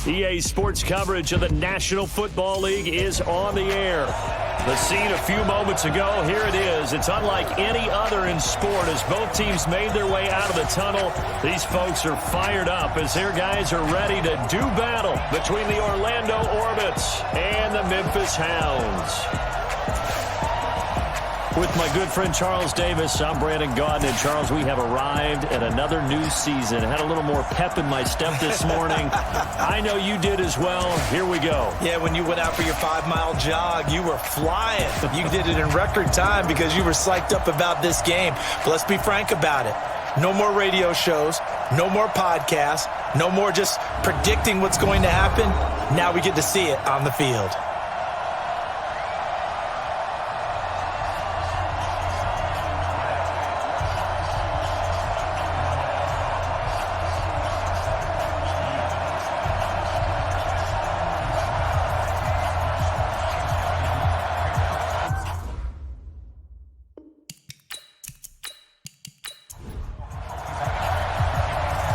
EA Sports coverage of the National Football League is on the air. The scene a few moments ago, here it is. It's unlike any other in sport as both teams made their way out of the tunnel. These folks are fired up as their guys are ready to do battle between the Orlando Orbits and the Memphis Hounds. With my good friend Charles Davis, I'm Brandon Gaudin. And Charles, we have arrived at another new season. Had a little more pep in my step this morning. I know you did as well. Here we go. Yeah, when you went out for your 5-mile jog, you were flying. You did it in record time because you were psyched up about this game. But let's be frank about it. No more radio shows, no more podcasts, no more just predicting what's going to happen. Now we get to see it on the field.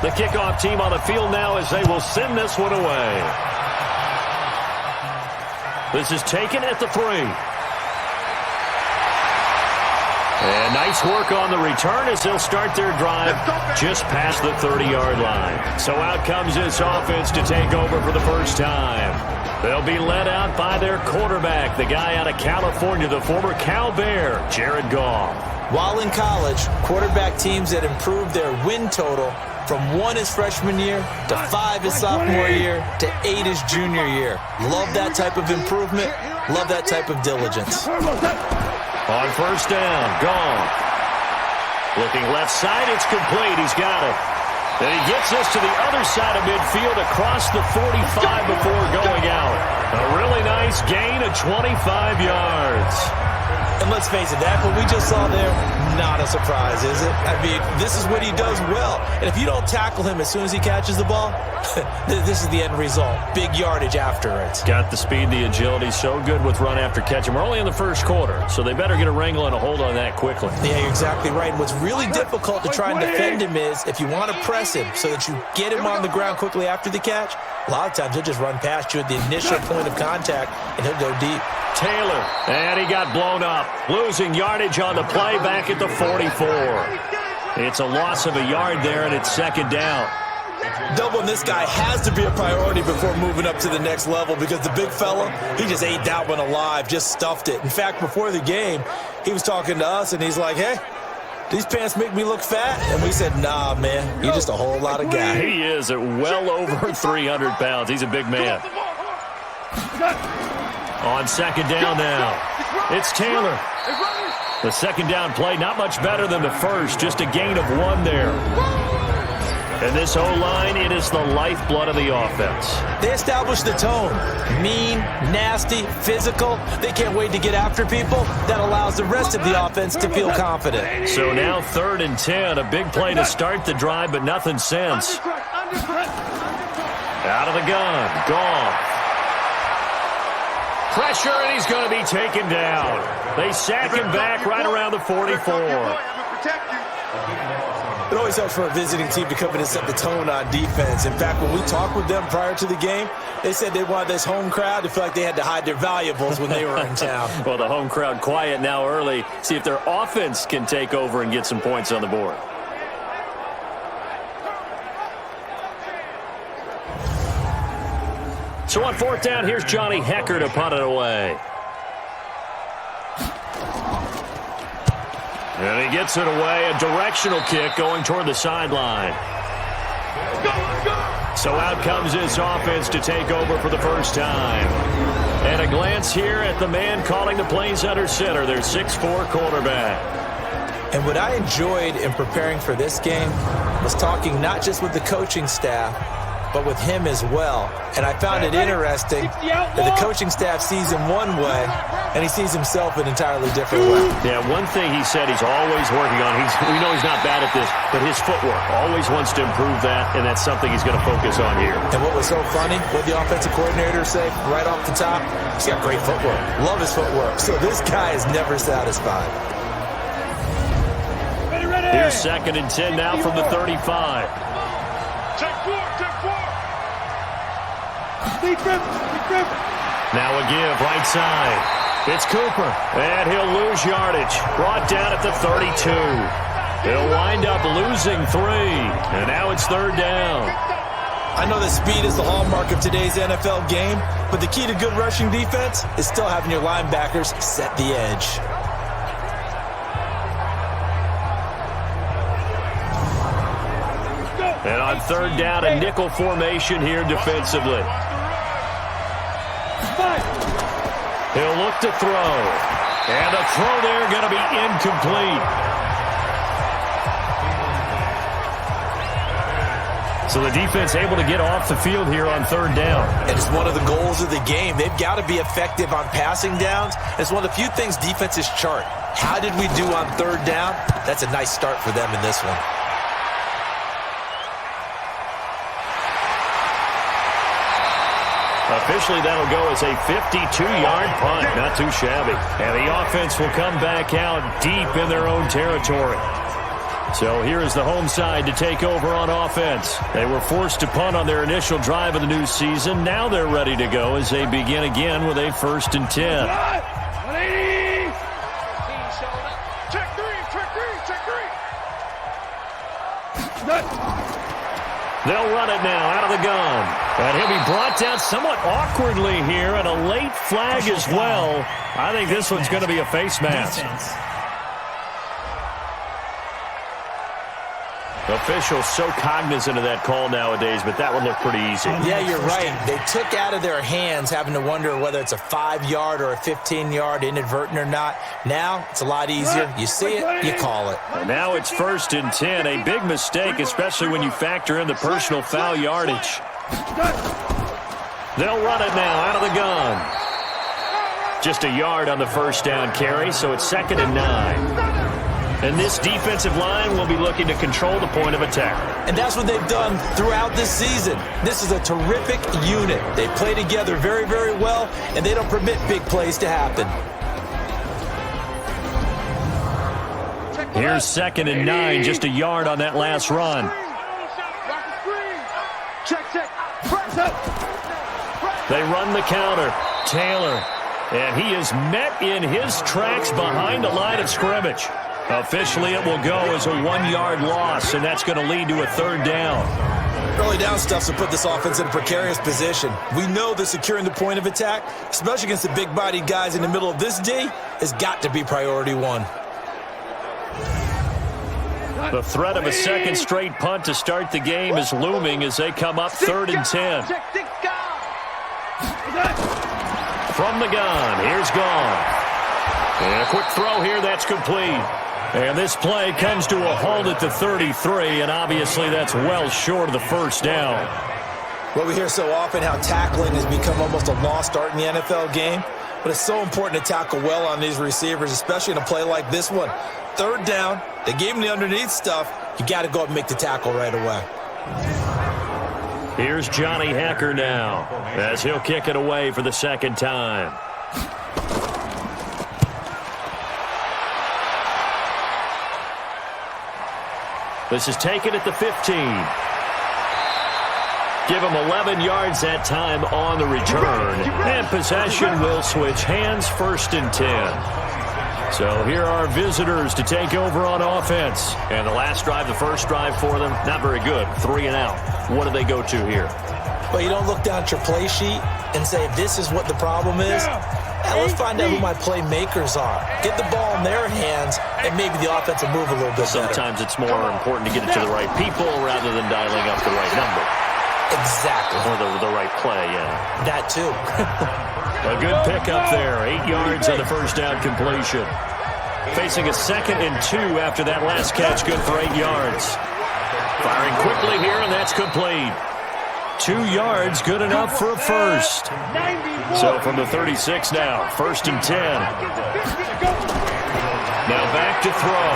The kickoff team on the field now as they will send this one away. This is taken at the 3. And nice work on the return as they'll start their drive just past the 30-yard line. So out comes this offense to take over for the first time. They'll be led out by their quarterback, the guy out of California, the former Cal Bear, Jared Goff. While in college, quarterback teams that improved their win total from 1 his freshman year to 5 his sophomore year to 8 his junior year. Love that type of improvement. Love that type of diligence. On first down, Goff. Looking left side, it's complete. He's got it. Then he gets this to the other side of midfield across the 45 before going out. A really nice gain of 25 yards. And let's face it, that what we just saw there, not a surprise, is it? I mean, this is what he does well. And if you don't tackle him as soon as he catches the ball, this is the end result. Big yardage after it. Got the speed, the agility, so good with run after catch. And we're only in the first quarter, so they better get a wrangle and a hold on that quickly. Yeah, you're exactly right. And what's really difficult to try and defend him is if you want to press him so that you get him on the ground quickly after the catch, a lot of times he'll just run past you at the initial point of contact, and he'll go deep. Taylor, and he got blown up. Losing yardage on the play back at the 44. It's a loss of a yard there, and it's second down. Doubling this guy has to be a priority before moving up to the next level because the big fella, he just ate that one alive, just stuffed it. In fact, before the game, he was talking to us, and he's like, hey, these pants make me look fat? And we said, nah, man, you're just a whole lot of guy. He is at well over 300 pounds. He's a big man. On second down now, it's Taylor. The second down play, not much better than the first, just a gain of 1 there. And this O-line, it is the lifeblood of the offense. They established the tone. Mean, nasty, physical. They can't wait to get after people. That allows the rest of the offense to feel confident. So now 3rd and 10, a big play to start the drive, but nothing since. Out of the gun, Goff. Pressure, and he's going to be taken down. They sack him back right around the 44. It always helps for a visiting team to come in and set the tone on defense. In fact, when we talked with them prior to the game, they said they wanted this home crowd to feel like they had to hide their valuables when they were in town. Well, the home crowd quiet now early. See if their offense can take over and get some points on the board. So on 4th down, here's Johnny Hecker to punt it away. And he gets it away, a directional kick going toward the sideline. So out comes this offense to take over for the first time. And a glance here at the man calling the plays under center, their 6'4" quarterback. And what I enjoyed in preparing for this game was talking not just with the coaching staff, but with him as well. And I found it interesting that the coaching staff sees him one way, and he sees himself an entirely different way. Yeah, one thing he said he's always working on, we know he's not bad at this, but his footwork, always wants to improve that, and that's something he's going to focus on here. And what was so funny, what the offensive coordinator say right off the top, he's got great footwork. Love his footwork. So this guy is never satisfied. Here's 2nd and 10 now from the 35. Now a give, right side. It's Cooper, and he'll lose yardage. Brought down at the 32. He'll wind up losing 3, and now it's 3rd down. I know that speed is the hallmark of today's NFL game, but the key to good rushing defense is still having your linebackers set the edge. And on 3rd down, a nickel formation here defensively. He'll look to throw. And the throw there going to be incomplete. So the defense able to get off the field here on 3rd down. And it's one of the goals of the game. They've got to be effective on passing downs. It's one of the few things defenses chart. How did we do on 3rd down? That's a nice start for them in this one. Officially, that'll go as a 52-yard punt. Not too shabby. And the offense will come back out deep in their own territory. So here is the home side to take over on offense. They were forced to punt on their initial drive of the new season. Now they're ready to go as they begin again with a 1st and 10. They'll run it now out of the gun. And he'll be brought down somewhat awkwardly here, and a late flag as well. I think this one's going to be a face mask. Officials so cognizant of that call nowadays, but that one looked pretty easy. Yeah, you're right. They took out of their hands having to wonder whether it's a 5-yard or a 15-yard inadvertent or not. Now it's a lot easier. You see it, you call it. And now it's 1st and 10. A big mistake, especially when you factor in the personal foul yardage. They'll run it now out of the gun. Just a yard on the 1st down carry, so it's 2nd and 9. And this defensive line will be looking to control the point of attack. And that's what they've done throughout this season. This is a terrific unit. They play together very, very well, and they don't permit big plays to happen. Here's 2nd and 9, just a yard on that last run. They run the counter. Taylor. And he is met in his tracks behind the line of scrimmage. Officially, it will go as a 1-yard loss, and that's going to lead to a 3rd down. Early down stuff to put this offense in a precarious position. We know that securing the point of attack, especially against the big-bodied guys in the middle of this D, has got to be priority 1. The threat of a second straight punt to start the game is looming as they come up 3rd and 10. From the gun, here's Gone. And a quick throw here, that's complete. And this play comes to a halt at the 33, and obviously that's well short of the 1st down. Well, we hear so often how tackling has become almost a lost art in the NFL game, but it's so important to tackle well on these receivers, especially in a play like this one. 3rd down, they gave him the underneath stuff. You got to go up and make the tackle right away. Here's Johnny Hekker now, as he'll kick it away for the 2nd time. This is taken at the 15. Give him 11 yards that time on the return. And possession will switch hands, 1st and 10. So here are visitors to take over on offense. And the last drive, the first drive for them, not very good. 3 and out. What do they go to here? Well, you don't look down at your play sheet and say, this is what the problem is. Now let's find out who my playmakers are. Get the ball in their hands, and maybe the offense will move a little bit Sometimes better. It's more important to get it to the right people rather than dialing up the right number. Exactly. Or the right play, yeah. That too. A good pickup there. 8 yards on the 1st down completion. Facing a 2nd and 2 after that last catch. Good for 8 yards. Firing quickly here, and that's complete. 2 yards, good enough for a first. So from the 36 now, 1st and 10. Now back to throw.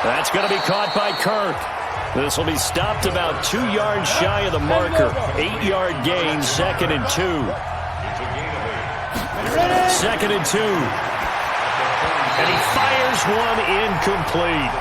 That's going to be caught by Kirk. This will be stopped about 2 yards shy of the marker. 8-yard gain, 2nd and 2. 2nd and 2. And he fires one incomplete.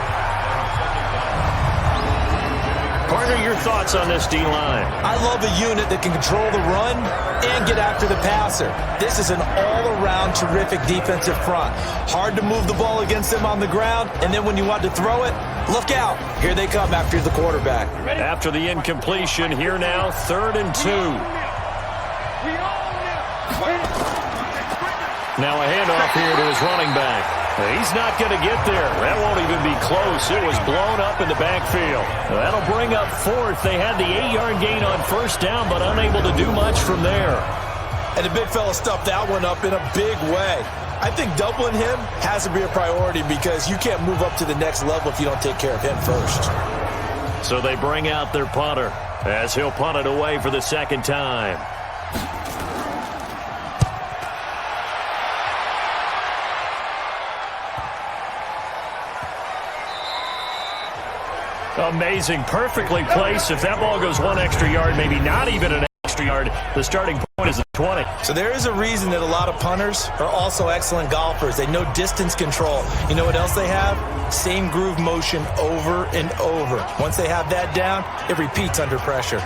Partner, your thoughts on this D-line? I love a unit that can control the run and get after the passer. This is an all-around terrific defensive front. Hard to move the ball against them on the ground, and then when you want to throw it, look out. Here they come after the quarterback. After the incompletion, here now, 3rd and 2. Now a handoff here to his running back. He's not going to get there. That won't even be close. It was blown up in the backfield. That'll bring up 4th. They had the 8-yard gain on 1st down, but unable to do much from there. And the big fella stuffed that one up in a big way. I think doubling him has to be a priority because you can't move up to the next level if you don't take care of him first. So they bring out their punter as he'll punt it away for the 2nd time. Amazing. Perfectly placed. If that ball goes 1 extra yard, maybe not even an extra yard, the starting point is the 20. So there is a reason that a lot of punters are also excellent golfers. They know distance control. You know what else they have? Same groove motion over and over. Once they have that down, it repeats under pressure.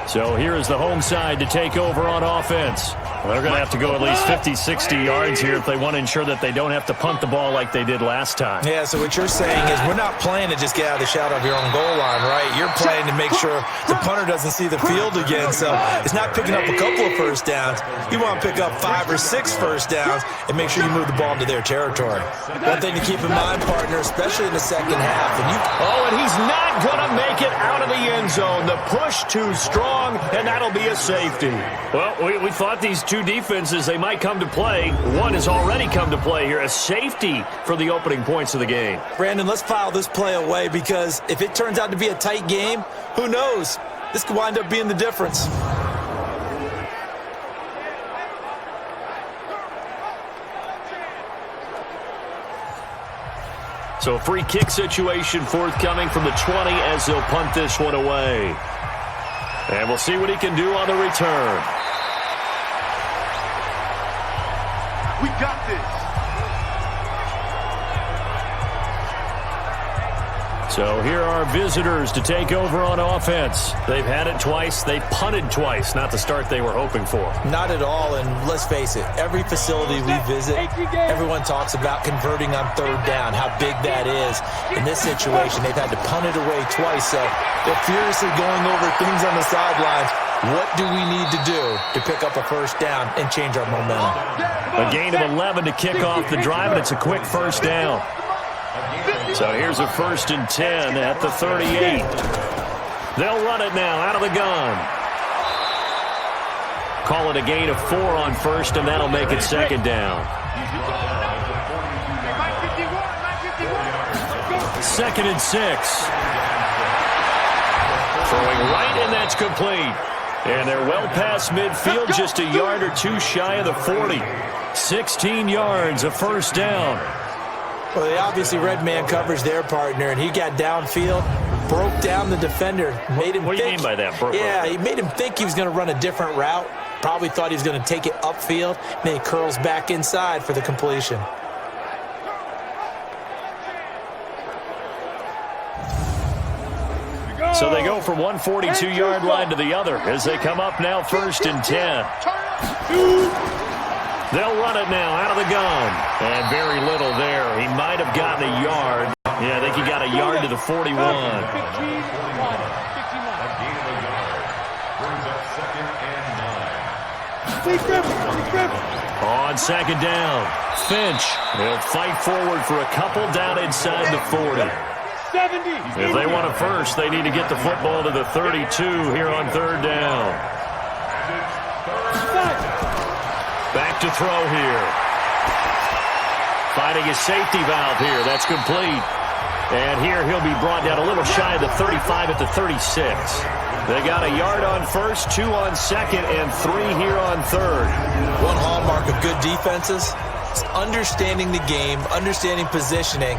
So here is the home side to take over on offense. They're going to have to go at least 50, 60 yards here if they want to ensure that they don't have to punt the ball like they did last time. Yeah, so what you're saying is we're not playing to just get out of the shadow of your own goal line, right? You're playing to make sure the punter doesn't see the field again. So it's not picking up a couple of first downs. You want to pick up 5 or 6 first downs and make sure you move the ball into their territory. One thing to keep in mind, partner, especially in the second half. And he's not going to make it out of the end zone. The push too strong, and that'll be a safety. Well, we thought these two defenses, they might come to play. One has already come to play here. A safety for the opening points of the game. Brandon, let's file this play away because if it turns out to be a tight game, who knows? This could wind up being the difference. So a free kick situation forthcoming from the 20 as they'll punt this one away. And we'll see what he can do on the return. We got this. So here are visitors to take over on offense. They've had it twice. They've punted twice. Not the start they were hoping for. Not at all, and let's face it, every facility we visit, everyone talks about converting on 3rd down, how big that is. In this situation, they've had to punt it away twice, so they're furiously going over things on the sidelines. What do we need to do to pick up a first down and change our momentum? A gain of 11 to kick off the drive, and it's a quick first down. So here's a 1st and 10 at the 38. They'll run it now out of the gun. Call it a gain of 4 on 1st, and that'll make it 2nd down. 2nd and 6. Throwing right, and that's complete. And they're well past midfield, just a yard or two shy of the 40. 16 yards, a first down. Well, they obviously read man coverage their partner, and he got downfield, broke down the defender, made him What do you mean by that? Yeah, he made him think he was going to run a different route. Probably thought he was going to take it upfield. Then he curls back inside for the completion. So they go from one 42-yard line to the other as they come up now 1st and 10. They'll run it now out of the gun. And very little there. He might have gotten a yard. Yeah, I think he got a yard to the 41. On 2nd down, Finch. He'll fight forward for a couple down inside the 40. If they want a first, they need to get the football to the 32 here on 3rd down. Back to throw here. Finding his safety valve here. That's complete. And here he'll be brought down a little shy of the 35 at the 36. They got a yard on 1st, 2 on 2nd, and 3 here on 3rd. One hallmark of good defenses is understanding the game, understanding positioning,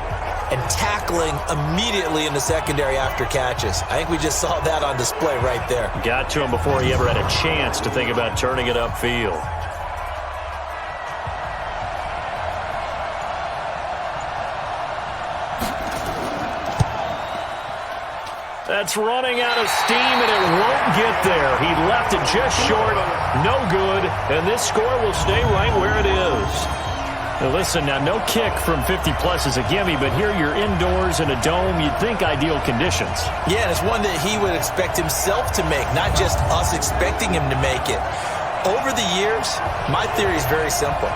and tackling immediately in the secondary after catches. I think we just saw that on display right there. Got to him before he ever had a chance to think about turning it upfield. That's running out of steam, and it won't get there. He left it just short. No good, and this score will stay right where it is. Now listen, now no kick from 50-plus is a gimme, but here you're indoors in a dome. You'd think ideal conditions. Yeah, and it's one that he would expect himself to make, not just us expecting him to make it. Over the years, my theory is very simple.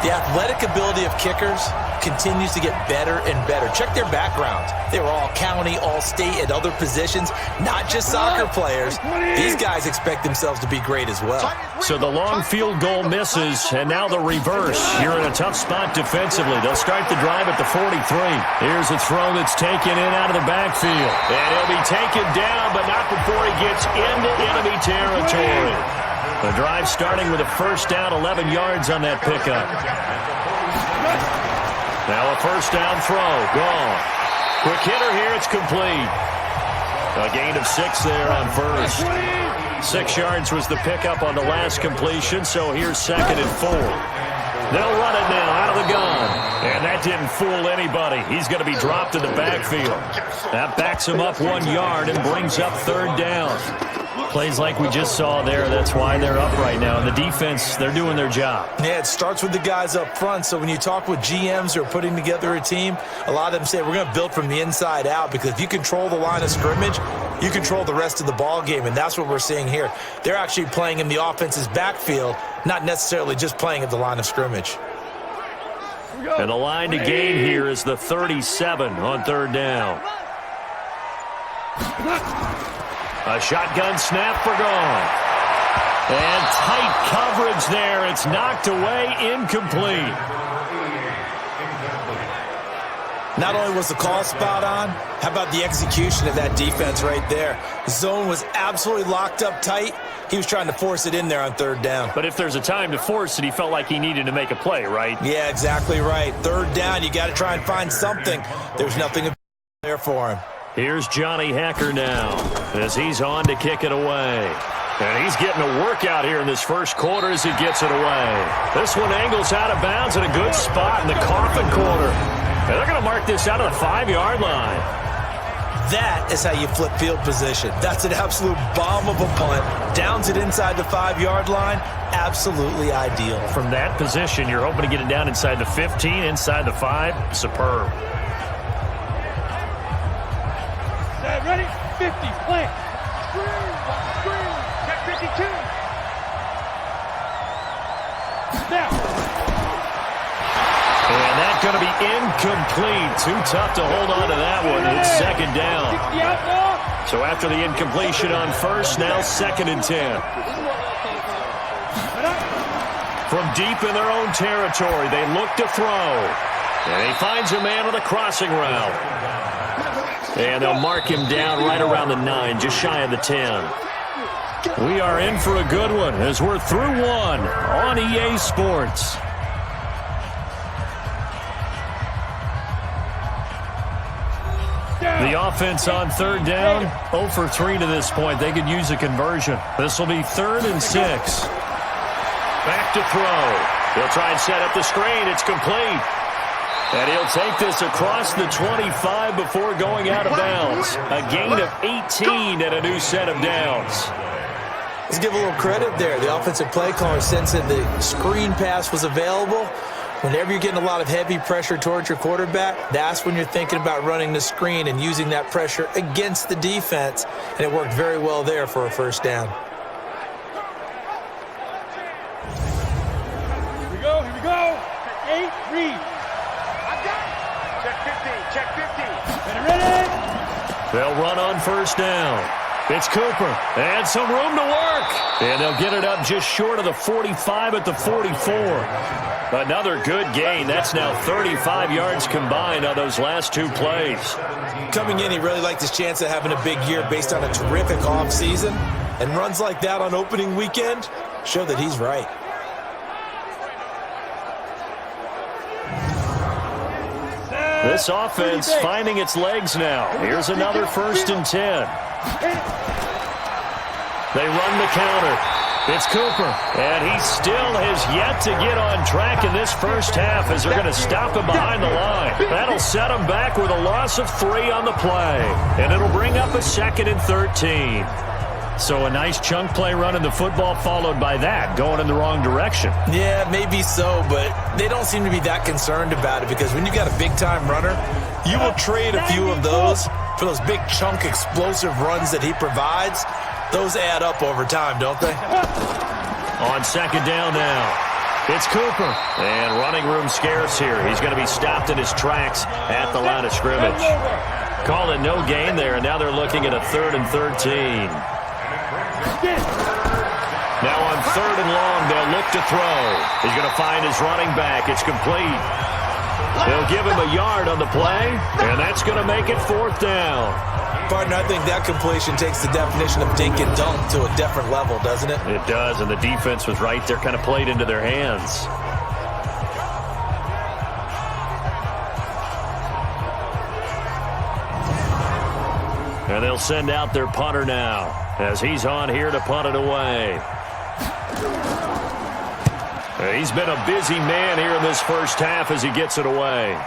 The athletic ability of kickers continues to get better and better. Check their backgrounds. They were all county, all state, at other positions, not just soccer players. These guys expect themselves to be great as well. So the long field goal misses, and now the reverse. You're in a tough spot defensively. They'll start the drive at the 43. Here's a throw that's taken in out of the backfield. And he'll be taken down, but not before he gets into enemy territory. The drive starting with a first down, 11 yards on that pickup. Now a first down throw, gone. Quick hitter here, it's complete. A gain of 6 there on first. 6 yards was the pickup on the last completion, so here's 2nd and 4. They'll run it now out of the gun. And that didn't fool anybody. He's going to be dropped in the backfield. That backs him up 1 yard and brings up 3rd down. Plays like we just saw there. That's why they're up right now. And the defense, they're doing their job. Yeah, it starts with the guys up front. So when you talk with GMs who are putting together a team, a lot of them say we're going to build from the inside out, because if you control the line of scrimmage, you control the rest of the ball game. And that's what we're seeing here. They're actually playing in the offense's backfield, not necessarily just playing at the line of scrimmage. And the line to gain here is the 37 on 3rd down. A shotgun snap for gone. And tight coverage there. It's knocked away, incomplete. Not only was the call spot on, how about the execution of that defense right there? The zone was absolutely locked up tight. He was trying to force it in there on 3rd down. But if there's a time to force it, he felt like he needed to make a play, right? Yeah, exactly right. 3rd down, you got to try and find something. There's nothing there for him. Here's Johnny Hacker now as he's on to kick it away. And he's getting a workout here in this first quarter as he gets it away. This one angles out of bounds at a good spot in the coffin corner. And they're going to mark this out of the 5-yard line. That is how you flip field position. That's an absolute bomb of a punt. Downs it inside the 5-yard line. Absolutely ideal. From that position, you're hoping to get it down inside the 15, inside the 5. Superb. Ready? 50, play. Screen, check 52. Now. And that's going to be incomplete. Too tough to hold on to that one. It's 2nd down. So after the incompletion on first, now 2nd and 10. From deep in their own territory, they look to throw. And he finds a man on the crossing route. And they'll mark him down right around the 9, just shy of the 10. We are in for a good one as we're through one on EA Sports. The offense on 3rd down, 0 for 3 to this point. They could use a conversion. This will be 3rd and 6. Back to throw. He'll try and set up the screen. It's complete. And he'll take this across the 25 before going out of bounds. A gain of 18 and a new set of downs. Let's give a little credit there. The offensive play caller sensed that the screen pass was available. Whenever you're getting a lot of heavy pressure towards your quarterback, that's when you're thinking about running the screen and using that pressure against the defense. And it worked very well there for a first down. Here we go. 8, read. Check 50. Ready? They'll run on first down. It's Cooper. And some room to work. And they'll get it up just short of the 45 at the 44. Another good gain. That's now 35 yards combined on those last 2 plays. Coming in, he really liked his chance of having a big year based on a terrific offseason. And runs like that on opening weekend show that he's right. This offense finding its legs now. Here's another 1st and 10. They run the counter. It's Cooper, and he still has yet to get on track in this first half as they're going to stop him behind the line. That'll set him back with a loss of 3 on the play, and it'll bring up a 2nd and 13. So a nice chunk play running the football followed by that, going in the wrong direction. Yeah, maybe so, but they don't seem to be that concerned about it because when you've got a big-time runner, you will trade a few of those for those big chunk explosive runs that he provides. Those add up over time, don't they? On 2nd down now, it's Cooper. And running room scarce here. He's going to be stopped in his tracks at the line of scrimmage. Call it no gain there, and now they're looking at a 3rd and 13. Now on 3rd and long, they'll look to throw. He's going to find his running back. It's complete. They'll give him a yard on the play, and that's going to make it 4th down. Partner, I think that completion takes the definition of dink and dunk to a different level, doesn't it? It does, and the defense was right there, kind of played into their hands. And they'll send out their punter now as he's on here to punt it away. He's been a busy man here in this first half as he gets it away.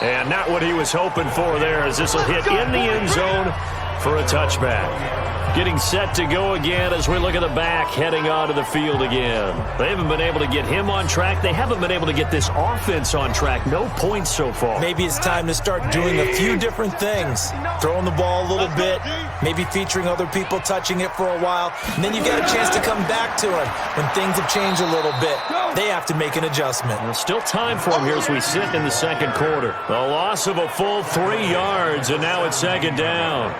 And not what he was hoping for there as this will hit in the end zone for a touchback. Getting set to go again as we look at the back heading onto the field again. They haven't been able to get him on track. They haven't been able to get this offense on track. No points so far. Maybe it's time to start doing a few different things. Throwing the ball a little bit, maybe featuring other people touching it for a while, and then you get a chance to come back to him when things have changed a little bit. They have to make an adjustment. There's still time for him here as we sit in the 2nd quarter. A loss of a full 3 yards, and now it's 2nd down.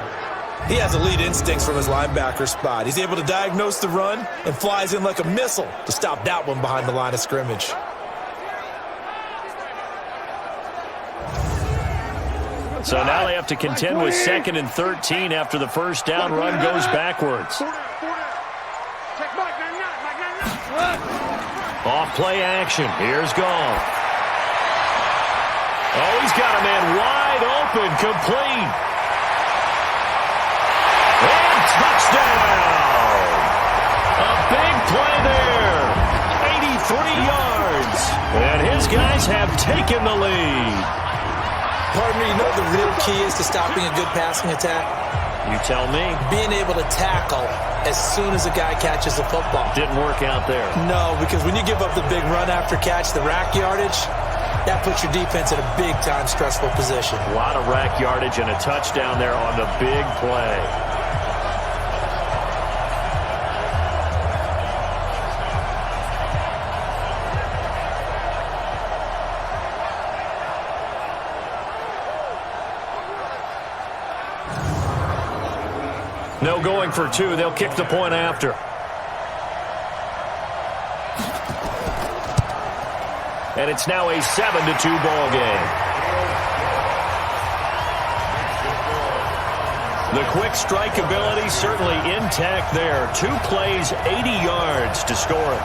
He has elite instincts from his linebacker spot. He's able to diagnose the run and flies in like a missile to stop that one behind the line of scrimmage. So now they have to contend with 2nd and 13 after the first down run goes backwards. Off play action. Here's Gall. Oh, he's got a man wide open, complete. And touchdown! A big play there. 83 yards. And his guys have taken the lead. Pardon me, you know what the real key is to stopping a good passing attack? You tell me. Being able to tackle as soon as a guy catches the football. Didn't work out there. No, because when you give up the big run after catch, the rack yardage, that puts your defense in a big-time stressful position. A lot of rack yardage and a touchdown there on the big play. No going for 2. They'll kick the point after. And it's now a 7-2 ball game. The quick strike ability certainly intact there. 2 plays, 80 yards to score it.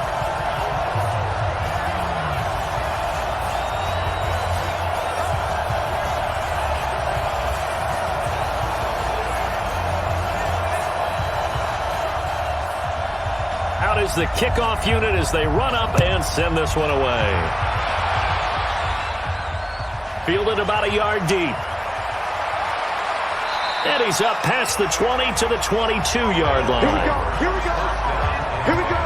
Out is the kickoff unit as they run up and send this one away. Fielded about a yard deep. And he's up past the 20 to the 22-yard line. Here we go. Here we go. Here we go.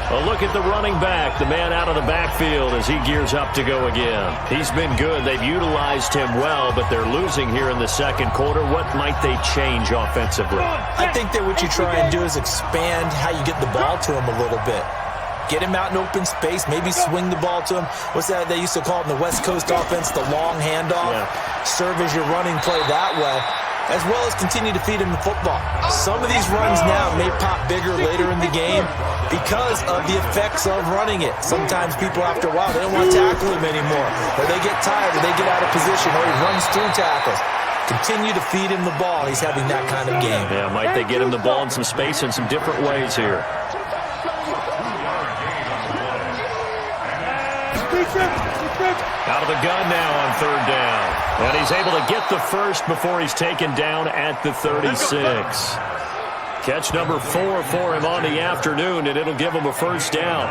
A look at the running back, the man out of the backfield as he gears up to go again. He's been good. They've utilized him well, but they're losing here in the 2nd quarter. What might they change offensively? I think that what you try and do is expand how you get the ball to him a little bit. Get him out in open space, maybe swing the ball to him. What's that they used to call it in the West Coast offense, the long handoff? Yeah. Serve as your running play that way, as well as continue to feed him the football. Some of these runs now may pop bigger later in the game because of the effects of running it. Sometimes people, after a while, they don't want to tackle him anymore, or they get tired, or they get out of position, or he runs through tackles. Continue to feed him the ball. He's having that kind of game. Yeah, might they get him the ball in some space in some different ways here. Out of the gun now on 3rd down. And he's able to get the first before he's taken down at the 36. Catch number 4 for him on the afternoon, and it'll give him a first down.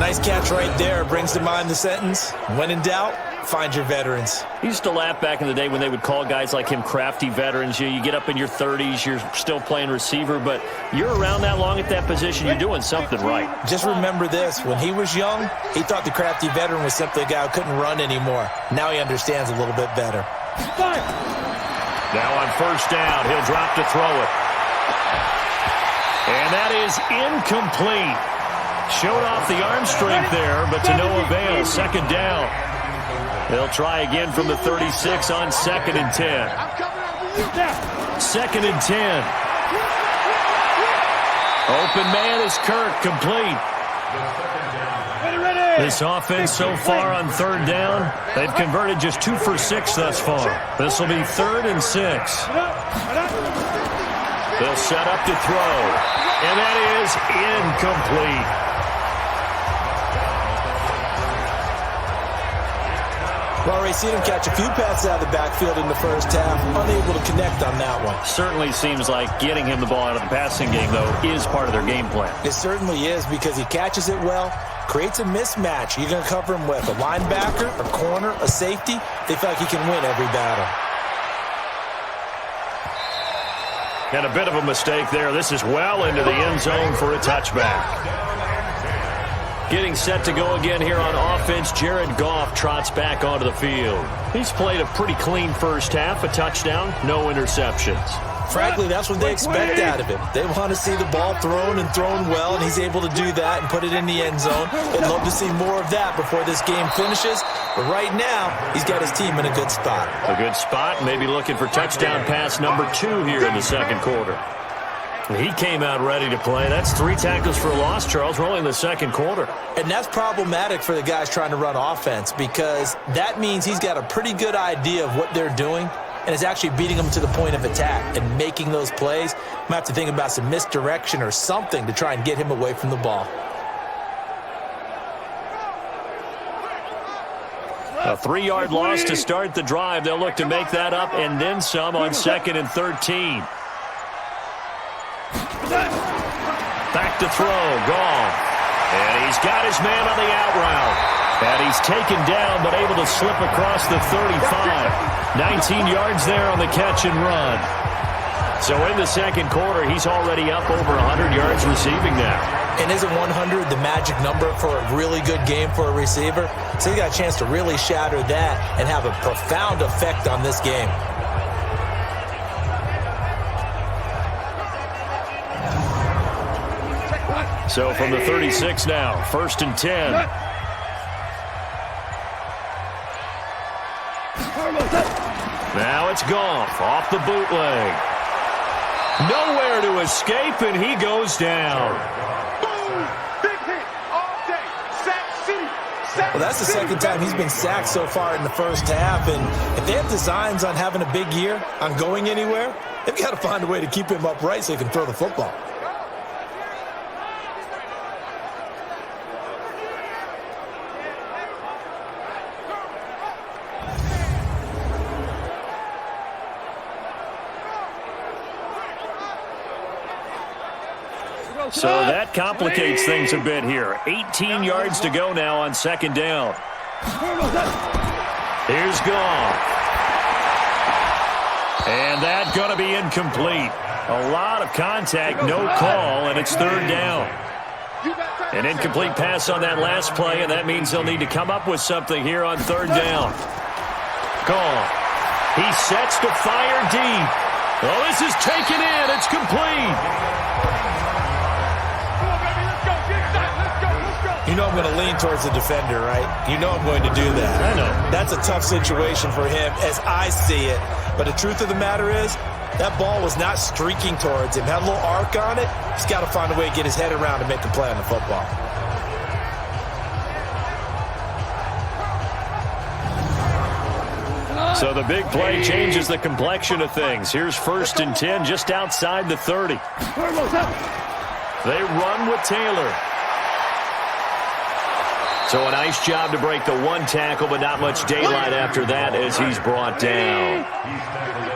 Nice catch right there. Brings to mind the sentence, when in doubt, find your veterans. He used to laugh back in the day when they would call guys like him crafty veterans. You get up in your 30s, you're still playing receiver, but you're around that long at that position, you're doing something right. Just remember this. When he was young, he thought the crafty veteran was simply a guy who couldn't run anymore. Now he understands a little bit better. Now on first down, he'll drop to throw it. And that is incomplete. Showed off the arm strength there, but to no avail. Second down. They'll try again from the 36 on 2nd and 10. 2nd and 10. Open man is Kirk, complete. This offense so far on 3rd down, they've converted just 2 for 6 thus far. This will be 3rd and 6. They'll set up to throw, and that is incomplete. Well, already seen him catch a few passes out of the backfield in the first half. Unable to connect on that one. Certainly seems like getting him the ball out of the passing game, though, is part of their game plan. It certainly is, because he catches it well, creates a mismatch. You're going to cover him with a linebacker, a corner, a safety. They feel like he can win every battle. And a bit of a mistake there. This is well into the end zone for a touchback. Getting set to go again here on offense, Jared Goff trots back onto the field. He's played a pretty clean first half, a touchdown, no interceptions. Frankly, that's what they expect out of him. They want to see the ball thrown and thrown well, and he's able to do that and put it in the end zone. They'd love to see more of that before this game finishes. But right now, he's got his team in a good spot. A good spot, maybe looking for touchdown pass number 2 here in the second quarter. He came out ready to play. That's 3 tackles for a loss, Charles. We're only in the second quarter. And that's problematic for the guys trying to run offense, because that means he's got a pretty good idea of what they're doing and is actually beating them to the point of attack and making those plays. Might have to think about some misdirection or something to try and get him away from the ball. A 3-yard loss to start the drive. They'll look to make that up and then some on 2nd and 13. Back to throw, gone. And he's got his man on the out route. And he's taken down, but able to slip across the 35. 19 yards there on the catch and run. So in the second quarter, he's already up over 100 yards receiving now. And isn't 100 the magic number for a really good game for a receiver? So he got a chance to really shatter that and have a profound effect on this game. So from the 36 now, 1st and 10. Now it's Goff off the bootleg. Nowhere to escape, and he goes down. Big hit all day. Sack City. Well, that's the second time he's been sacked so far in the first half. And if they have designs on having a big year, on going anywhere, they've got to find a way to keep him upright so he can throw the football. So that complicates things a bit here. 18 yards to go now on 2nd down. Here's Goff. And that's going to be incomplete. A lot of contact, no call, and it's 3rd down. An incomplete pass on that last play, and that means they'll need to come up with something here on 3rd down. Goff. He sets to fire deep. Oh, this is taken in. It's complete. You know I'm going to lean towards the defender, right? You know I'm going to do that. I know. That's a tough situation for him as I see it. But the truth of the matter is, that ball was not streaking towards him. Had a little arc on it. He's got to find a way to get his head around and make a play on the football. So the big play changes the complexion of things. Here's 1st and 10 just outside the 30. They run with Taylor. So a nice job to break the one tackle, but not much daylight after that as he's brought down.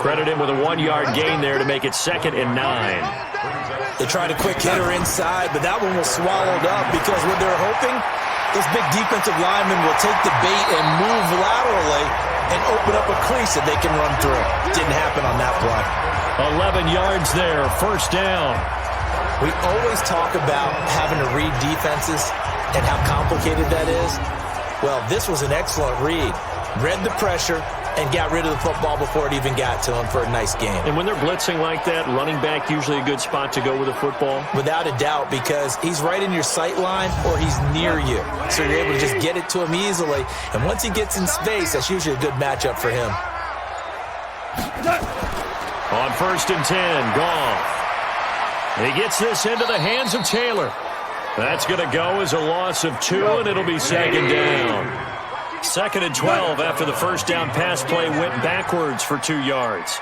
Credit him with a 1-yard gain there to make it 2nd and 9. They tried a quick hitter inside, but that one was swallowed up because what they're hoping, this big defensive lineman will take the bait and move laterally and open up a crease that they can run through. Didn't happen on that play. 11 yards there, 1st down. We always talk about having to read defenses and how complicated that is. Well, this was an excellent read. Read the pressure and got rid of the football before it even got to him for a nice game. And when they're blitzing like that, running back usually a good spot to go with the football? Without a doubt, because he's right in your sight line or he's near you. So you're able to just get it to him easily. And once he gets in space, that's usually a good matchup for him. On 1st and 10, Goff. He gets this into the hands of Taylor. That's going to go as a loss of 2, and it'll be 2nd down. 2nd and 12 after the 1st down pass play went backwards for 2 yards.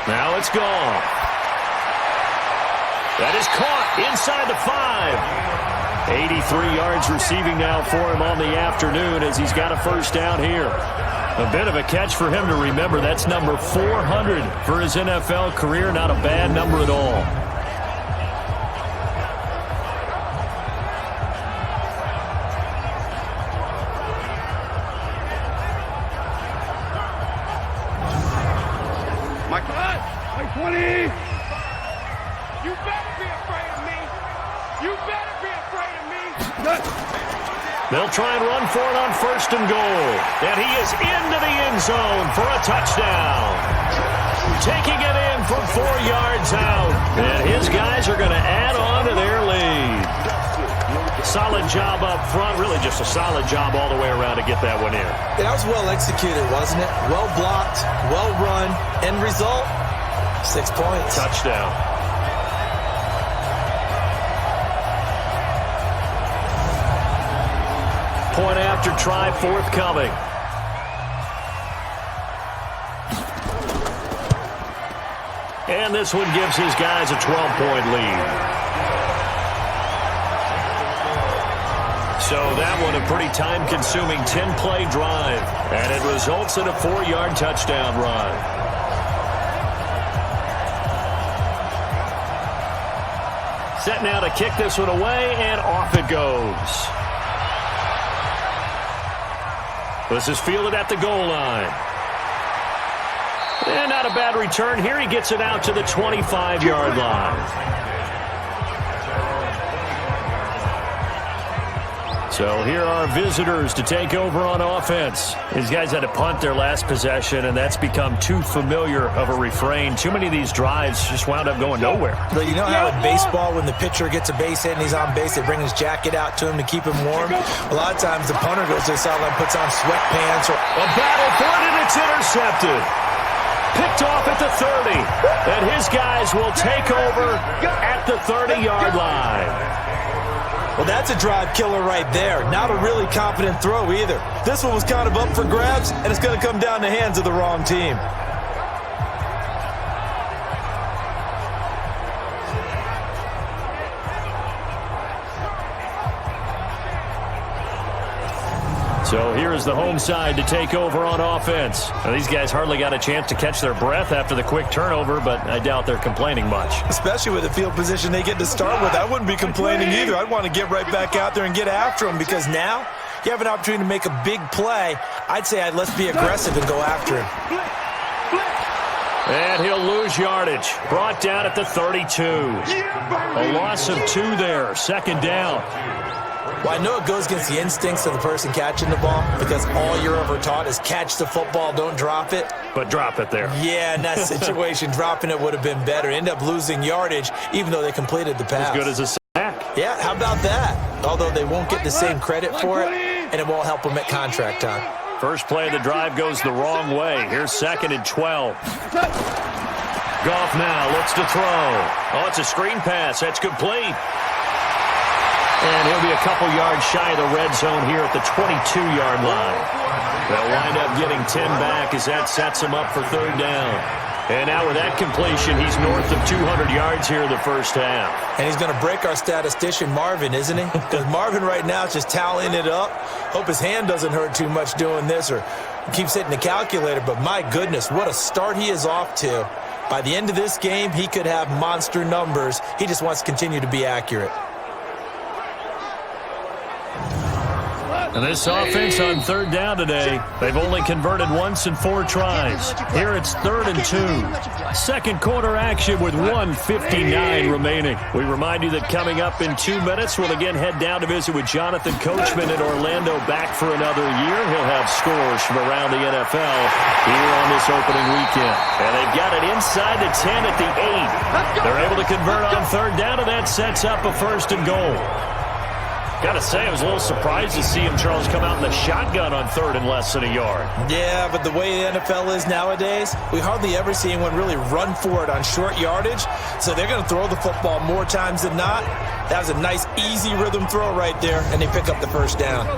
Now it's Goff. That is caught inside the 5. 83 yards receiving now for him on the afternoon as he's got a 1st down here. A bit of a catch for him to remember. That's number 400 for his NFL career. Not a bad number at all. My 20. You better be afraid of me. You better be afraid of me. They'll try and run for it on 1st and goal. And he is into the end zone for a touchdown. Taking it in from 4 yards out. And his guys are going to add on to their lead. Solid job up front. Really just a solid job all the way around to get that one in. That was well executed, wasn't it? Well blocked, well run. End result, 6 points. Touchdown. Point after try forthcoming. And this one gives his guys a 12-point lead. So that one a pretty time-consuming 10-play drive. And it results in a 4-yard touchdown run. Set now to kick this one away, and off it goes. This is fielded at the goal line. And not a bad return here. He gets it out to the 25-yard line. So here are visitors to take over on offense. These guys had to punt their last possession, and that's become too familiar of a refrain. Too many of these drives just wound up going nowhere. But you know how in baseball, when the pitcher gets a base hit and he's on base, they bring his jacket out to him to keep him warm? A lot of times the punter goes to the sideline, puts on sweatpants. Or a battle for it, and it's intercepted. Picked off at the 30. And his guys will take over at the 30-yard line. Well, that's a drive killer right there. Not a really confident throw either. This one was kind of up for grabs, and it's going to come down the hands of the wrong team. So here is the home side to take over on offense. Now, these guys hardly got a chance to catch their breath after the quick turnover, but I doubt they're complaining much. Especially with the field position they get to start with. I wouldn't be complaining either. I'd want to get right back out there and get after them because now you have an opportunity to make a big play. I'd say let's be aggressive and go after him. And he'll lose yardage. Brought down at the 32. A loss of 2 there. 2nd down. Well, I know it goes against the instincts of the person catching the ball because all you're ever taught is catch the football, don't drop it. But drop it there. Yeah, in that situation, dropping it would have been better. End up losing yardage even though they completed the pass. As good as a sack. Yeah, how about that? Although they won't get the same credit for it, and it won't help them at contract time. First play of the drive goes the wrong way. Here's 2nd and 12. Goff now looks to throw. Oh, it's a screen pass. That's complete. And he'll be a couple yards shy of the red zone here at the 22-yard line. They'll wind up getting 10 back as that sets him up for 3rd down. And now with that completion, he's north of 200 yards here in the first half. And he's going to break our statistician, Marvin, isn't he? Because Marvin right now is just tallying it up. Hope his hand doesn't hurt too much doing this or keeps hitting the calculator. But my goodness, what a start he is off to. By the end of this game, he could have monster numbers. He just wants to continue to be accurate. And this offense on third down today, they've only converted once in 4 tries. Here it's 3rd and 2. Second quarter action with 1:59 remaining. We remind you that coming up in 2 minutes, we'll again head down to visit with Jonathan Coachman in Orlando, back for another year. He'll have scores from around the NFL here on this opening weekend. And they've got it inside the 10 at the 8. They're able to convert on third down, and that sets up a 1st and goal. Got to say, I was a little surprised to see him, Charles, come out in the shotgun on 3rd and less than a yard. Yeah, but the way the NFL is nowadays, we hardly ever see anyone really run for it on short yardage. So they're going to throw the football more times than not. That was a nice, easy rhythm throw right there, and they pick up the 1st down.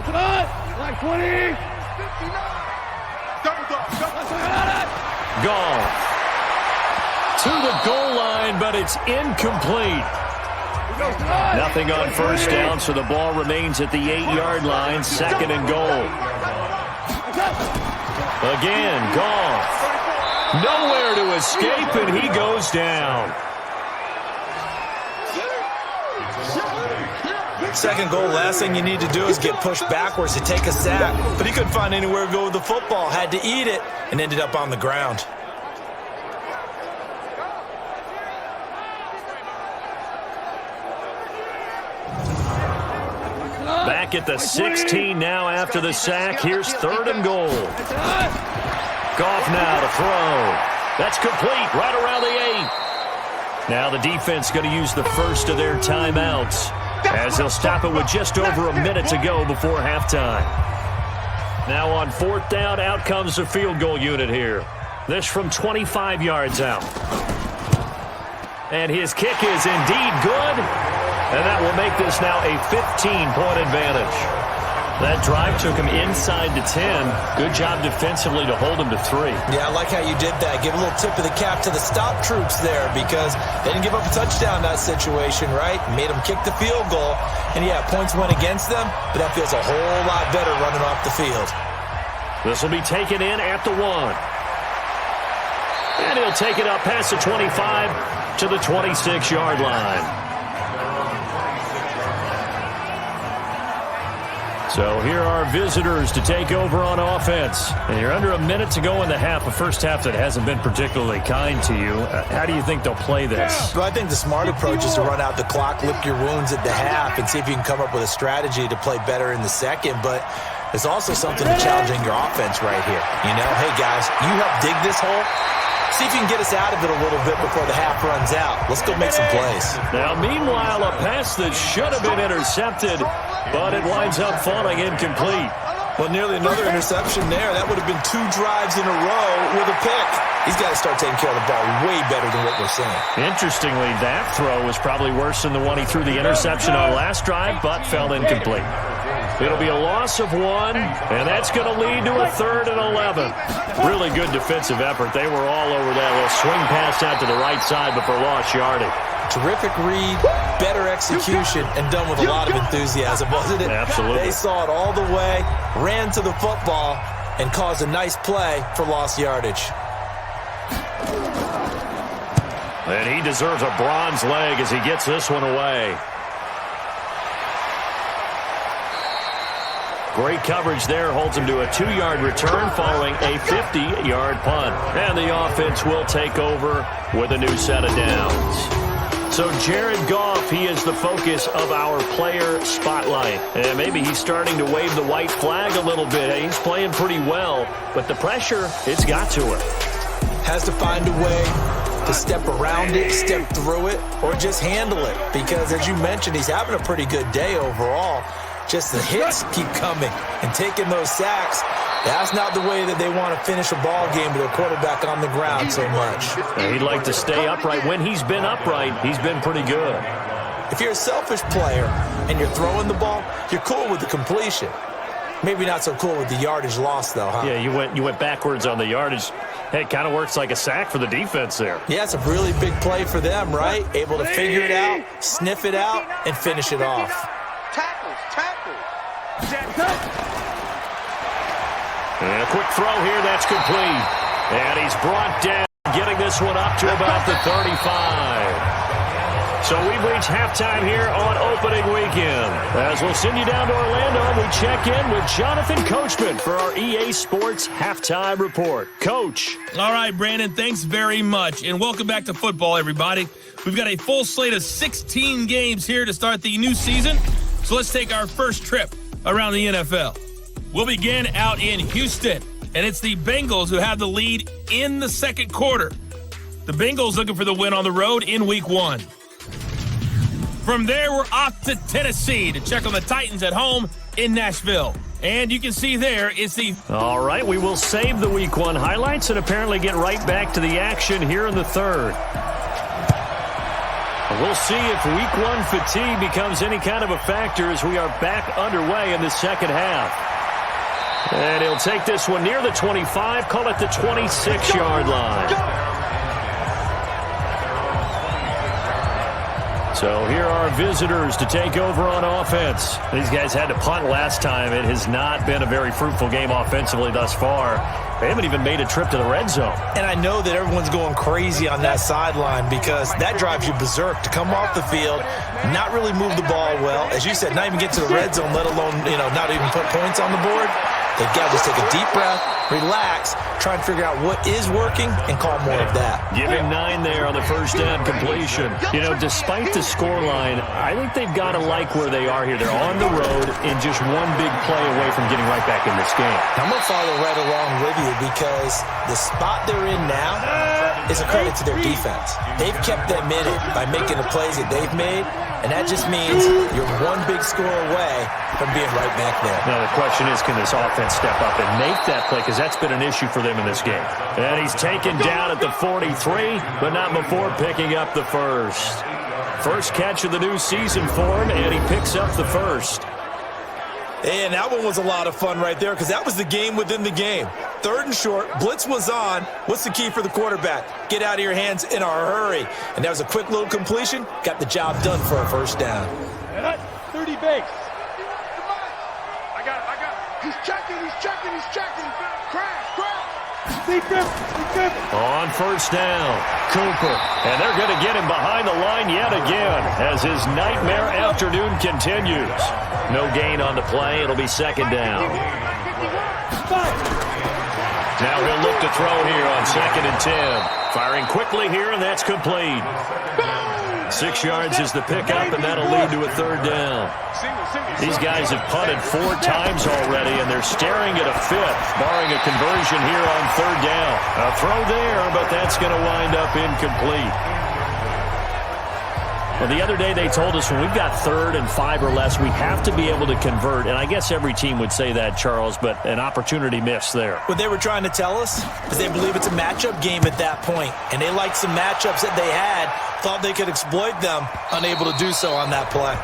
Like 20. Goff to the goal line, but it's incomplete. Nothing on 1st down, so the ball remains at the 8-yard line, 2nd and goal. Again, Goff. Nowhere to escape, and he goes down. 2nd goal, last thing you need to do is get pushed backwards to take a sack. But he couldn't find anywhere to go with the football, had to eat it, and ended up on the ground. Back at the 16 now after the sack. Here's 3rd and goal. Goff now to throw. That's complete right around the 8. Now the defense going to use the first of their timeouts, as they'll stop it with just over a minute to go before halftime. Now on 4th down, out comes the field goal unit here. This from 25 yards out. And his kick is indeed good. And that will make this now a 15-point advantage. That drive took him inside the 10. Good job defensively to hold him to 3. Yeah, I like how you did that. Give a little tip of the cap to the stop troops there, because they didn't give up a touchdown in that situation, right? Made them kick the field goal. And, yeah, points went against them, but that feels a whole lot better running off the field. This will be taken in at the 1. And he'll take it up past the 25 to the 26-yard line. So here are visitors to take over on offense. And you're under a minute to go in the half, a first half that hasn't been particularly kind to you. How do you think they'll play this? Well, I think the smart approach is to run out the clock, lick your wounds at the half, and see if you can come up with a strategy to play better in the second. But there's also something to challenging your offense right here. You know, hey, guys, you help dig this hole. See if you can get us out of it a little bit before the half runs out. Let's go make some plays. Now, meanwhile, a pass that should have been intercepted, but it winds up falling incomplete. Well, nearly another interception there. That would have been 2 drives in a row with a pick. He's got to start taking care of the ball way better than what we're seeing. Interestingly, that throw was probably worse than the one he threw the interception on last drive, but fell incomplete. It'll be a loss of 1, and that's going to lead to a 3rd and 11. Really good defensive effort. They were all over that little swing pass out to the right side before lost yardage. Terrific read, better execution, and done with a lot of enthusiasm, wasn't it? Absolutely. They saw it all the way, ran to the football, and caused a nice play for lost yardage. And he deserves a bronze leg as he gets this one away. Great coverage there, holds him to a 2-yard return following a 50-yard punt. And the offense will take over with a new set of downs. So Jared Goff, he is the focus of our player spotlight. And maybe he's starting to wave the white flag a little bit. He's playing pretty well, but the pressure, it's got to him. Has to find a way to step around it, step through it, or just handle it. Because as you mentioned, he's having a pretty good day overall. Just the hits keep coming and taking those sacks. That's not the way that they want to finish a ball game with a quarterback on the ground so much. And he'd like to stay upright. When he's been upright, he's been pretty good. If you're a selfish player and you're throwing the ball, you're cool with the completion. Maybe not so cool with the yardage loss, though, huh? Yeah, you went backwards on the yardage. Hey, it kind of works like a sack for the defense there. Yeah, it's a really big play for them, right? Able to figure it out, sniff it out, and finish it off. Tackles. And a quick throw here, that's complete. And he's brought down, getting this one up to about the 35. So we've reached halftime here on opening weekend. As we'll send you down to Orlando, we check in with Jonathan Coachman for our EA Sports Halftime Report. Coach. All right, Brandon, thanks very much. And welcome back to football, everybody. We've got a full slate of 16 games here to start the new season. So let's take our first trip around the NFL. We'll begin out in Houston, and it's the Bengals who have the lead in the second quarter. The Bengals looking for the win on the road in Week 1. From there, we're off to Tennessee to check on the Titans at home in Nashville. And you can see there is the... All right, we will save the Week 1 highlights and apparently get right back to the action here in the third. We'll see if Week 1 fatigue becomes any kind of a factor as we are back underway in the second half. And he'll take this one near the 25, call it the 26-yard line. So here are visitors to take over on offense. These guys had to punt last time. It has not been a very fruitful game offensively thus far. They haven't even made a trip to the red zone. And I know that everyone's going crazy on that sideline because that drives you berserk to come off the field, not really move the ball well. As you said, not even get to the red zone, let alone, not even put points on the board. They've got to just take a deep breath, relax, try and figure out what is working and call more of that. Give him 9 there on the first down completion. Despite the scoreline, I think they've got to like where they are here. They're on the road and just one big play away from getting right back in this game. I'm going to follow right along with you because the spot they're in now is a credit to their defense. They've kept them in it by making the plays that they've made, and that just means you're one big score away from being right back there. Now the question is, can this offense step up and make that play? Because that's been an issue for them in this game. And he's taken down at the 43, but not before picking up the first. First catch of the new season for him, and he picks up the first. And that one was a lot of fun right there because that was the game within the game. Third and short, blitz was on. What's the key for the quarterback? Get out of your hands in a hurry. And that was a quick little completion. Got the job done for a first down. 30 base. I got it. He's checking. Crash. On first down, Cooper. And they're going to get him behind the line yet again as his nightmare afternoon continues. No gain on the play. It'll be second down. Now he'll look to throw here on 2nd and 10. Firing quickly here, and that's complete. 6 yards is the pickup, and that'll lead to a third down. These guys have punted 4 times already, and they're staring at a 5th, barring a conversion here on third down. A throw there, but that's going to wind up incomplete. Well, the other day they told us when we've got 3rd and 5 or less, we have to be able to convert. And I guess every team would say that, Charles, but an opportunity missed there. What they were trying to tell us is they believe it's a matchup game at that point, and they liked some matchups that they had, thought they could exploit them, unable to do so on that play.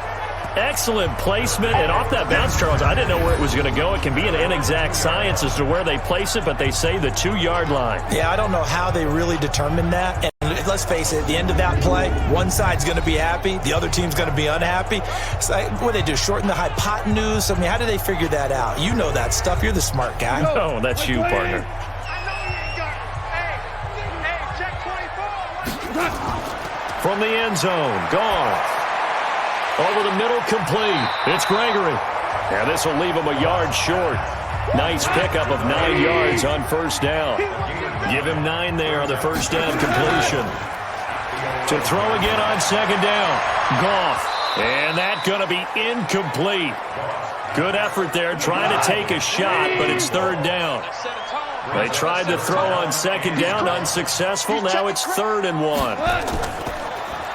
Excellent placement, and off that bounce, Charles, I didn't know where it was going to go. It can be an inexact science as to where they place it, but they say the 2-yard line. Yeah, I don't know how they really determined that. And let's face it, at the end of that play, one side's going to be happy, the other team's going to be unhappy. So what do they do, shorten the hypotenuse? I mean, how do they figure that out? You know that stuff. You're the smart guy. Oh, that's you, partner. From the end zone, gone. Over the middle, complete. It's Gregory. And this will leave him a yard short. Nice pickup of 9 yards on first down. Give him 9 there on the first down completion. To throw again on second down. Goff. And that's going to be incomplete. Good effort there, trying to take a shot, but it's third down. They tried to throw on second down, unsuccessful. Now it's 3rd and 1.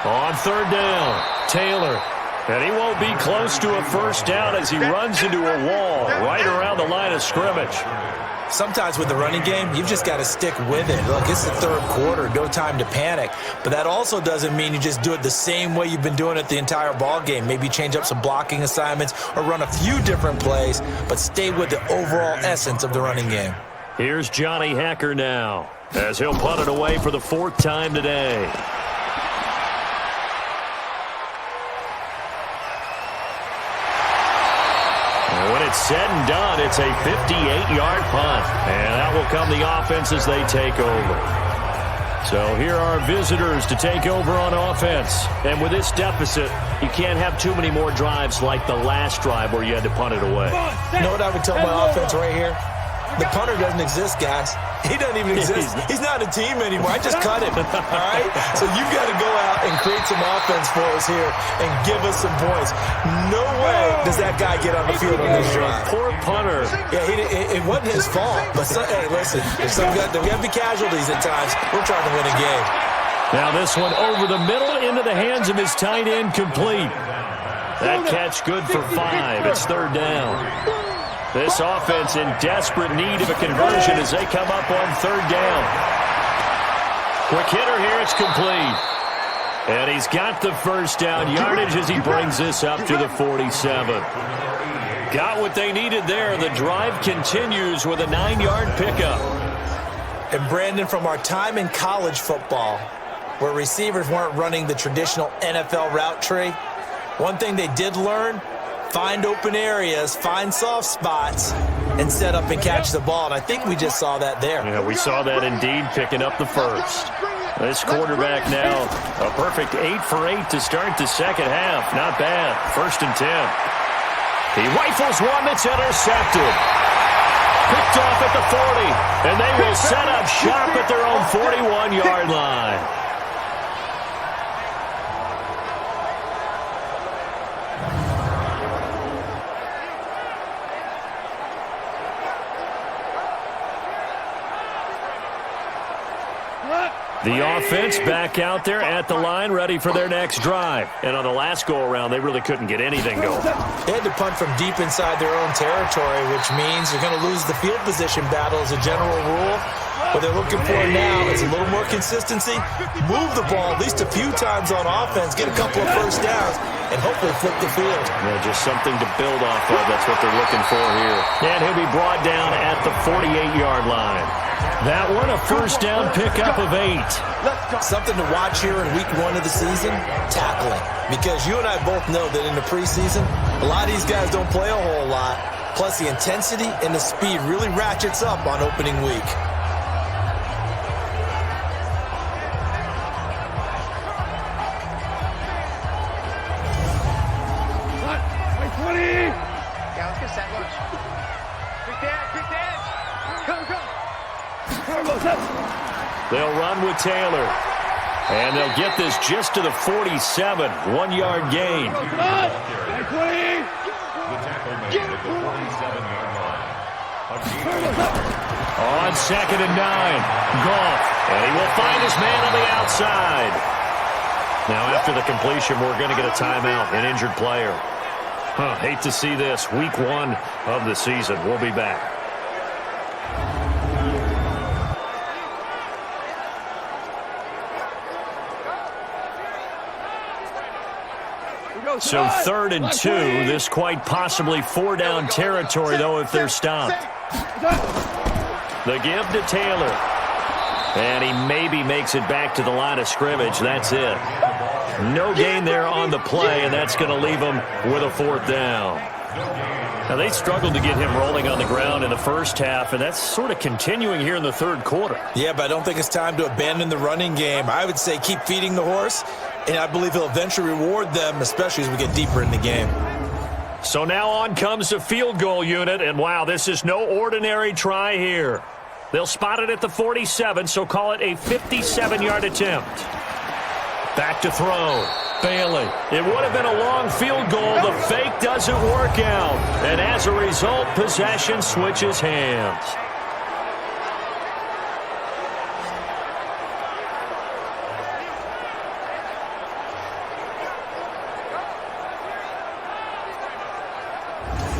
On third down, Taylor. And he won't be close to a first down as he runs into a wall right around the line of scrimmage. Sometimes with the running game, you've just got to stick with it. Look, it's the third quarter, no time to panic. But that also doesn't mean you just do it the same way you've been doing it the entire ball game. Maybe change up some blocking assignments or run a few different plays, but stay with the overall essence of the running game. Here's Johnny Hacker now, as he'll punt it away for the 4th time today. When it's said and done, it's a 58-yard punt. And that will come the offense as they take over. So here are visitors to take over on offense. And with this deficit, you can't have too many more drives like the last drive where you had to punt it away. You know what I would tell my offense right here? The punter doesn't exist, guys. He doesn't even exist. He's not a team anymore. I just cut him, all right? So you've got to go out and create some offense for us here and give us some points. No way does that guy get on the field on this drive. Poor punter. Yeah, it wasn't his fault. But, hey, listen, we have the casualties at times. We're trying to win a game. Now this one over the middle into the hands of his tight end, complete. That catch good for 5. It's 3rd down. This offense in desperate need of a conversion as they come up on 3rd down. Quick hitter here, it's complete. And he's got the 1st down yardage as he brings this up to the 47. Got what they needed there. The drive continues with a 9-yard pickup. And Brandon, from our time in college football, where receivers weren't running the traditional NFL route tree, one thing they did learn: find open areas, find soft spots, and set up and catch the ball. And I think we just saw that there. Yeah, we saw that indeed, picking up the 1st. This quarterback now, a perfect 8 for 8 to start the second half. Not bad. 1st and 10. He rifles one that's intercepted. Picked off at the 40. And they will set up shop at their own 41-yard line. The offense back out there at the line, ready for their next drive. And on the last go-around, they really couldn't get anything going. They had to punt from deep inside their own territory, which means they're going to lose the field position battle as a general rule. What they're looking for now is a little more consistency, move the ball at least a few times on offense, get a couple of 1st downs, and hopefully flip the field. Yeah, just something to build off of. That's what they're looking for here. And he'll be brought down at the 48-yard line. That one, a 1st down pickup of 8. Something to watch here in week 1 of the season, tackling. Because you and I both know that in the preseason, a lot of these guys don't play a whole lot. Plus, the intensity and the speed really ratchets up on opening week. They'll run with Taylor. And they'll get this just to the 47. 1-yard gain. On 2nd and 9. Goff. And he will find his man on the outside. Now after the completion, we're going to get a timeout. An injured player. Hate to see this. Week 1 of the season. We'll be back. So 3rd and 2. This quite possibly 4-down territory, though, if they're stopped. The give to Taylor. And he maybe makes it back to the line of scrimmage. That's it. No gain there on the play, and that's going to leave him with a 4th down. Now, they struggled to get him rolling on the ground in the first half, and that's sort of continuing here in the 3rd quarter. Yeah, but I don't think it's time to abandon the running game. I would say keep feeding the horse, and I believe he'll eventually reward them, especially as we get deeper in the game. So now on comes the field goal unit, and wow, this is no ordinary try here. They'll spot it at the 47, so call it a 57-yard attempt. Back to throw. Bailey. It would have been a long field goal. The fake doesn't work out. And as a result, possession switches hands.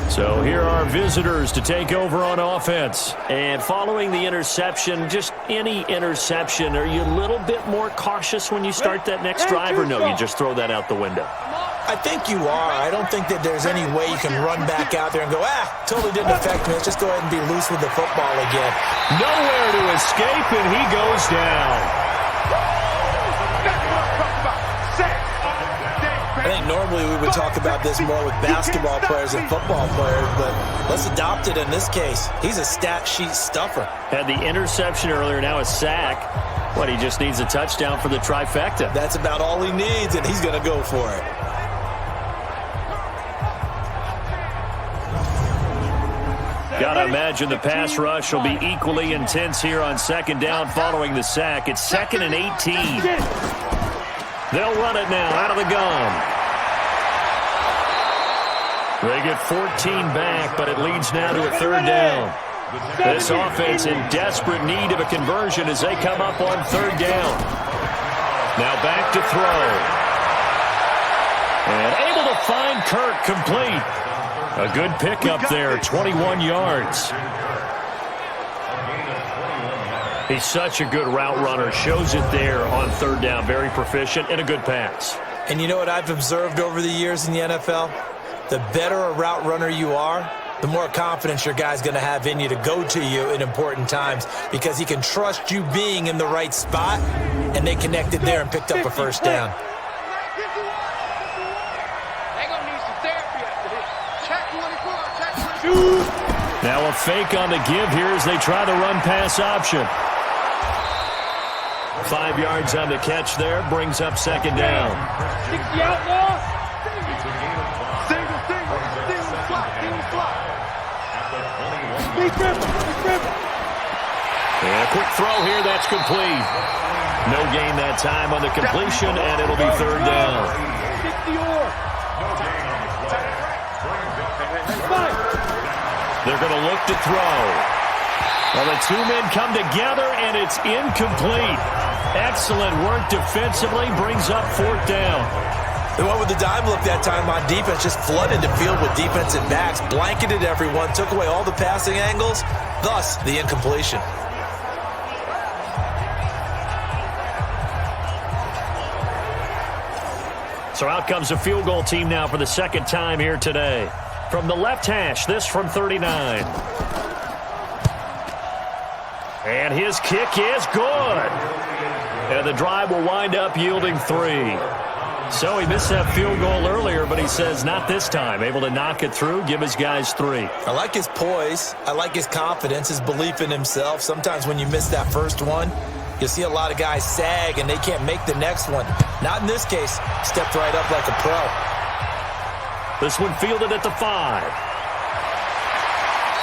So here are visitors to take over on offense. And following the interception, just any interception, are you a little bit more cautious when you start that next drive, or no, you just throw that out the window? I think you are. I don't think that there's any way you can run back out there and go, totally didn't affect me. Let's just go ahead and be loose with the football again. Nowhere to escape, and he goes down. I think normally we would talk about this more with basketball players and football players, but let's adopt it in this case. He's a stat sheet stuffer. Had the interception earlier, now a sack. He just needs a touchdown for the trifecta. That's about all he needs, and he's going to go for it. Gotta imagine the pass rush will be equally intense here on second down following the sack. It's 2nd and 18. They'll run it now out of the gun. They get 14 back, but it leads now to a 3rd down. This offense in desperate need of a conversion as they come up on 3rd down. Now back to throw. And able to find Kirk complete. A good pickup there, 21 yards. He's such a good route runner. Shows it there on 3rd down. Very proficient and a good pass. And you know what I've observed over the years in the NFL? The better a route runner you are, the more confidence your guy's going to have in you to go to you in important times because he can trust you being in the right spot, and they connected there and picked up a 1st down. Now a fake on the give here as they try the run-pass option. 5 yards on the catch there, brings up 2nd down. 60 outlaw. Single slot. And a quick throw here, that's complete. No gain that time on the completion, and it'll be 3rd down. 50 They're going to look to throw. Well, the 2 men come together, and it's incomplete. Excellent work defensively, brings up 4th down. The one with the dime look that time on defense just flooded the field with defensive backs, blanketed everyone, took away all the passing angles, thus the incompletion. So out comes a field goal team now for the 2nd time here today. From the left hash, this from 39. And his kick is good. And the drive will wind up yielding 3. So he missed that field goal earlier, but he says not this time. Able to knock it through, give his guys 3. I like his poise. I like his confidence, his belief in himself. Sometimes when you miss that first one, you'll see a lot of guys sag and they can't make the next one. Not in this case. Stepped right up like a pro. This one fielded at the 5.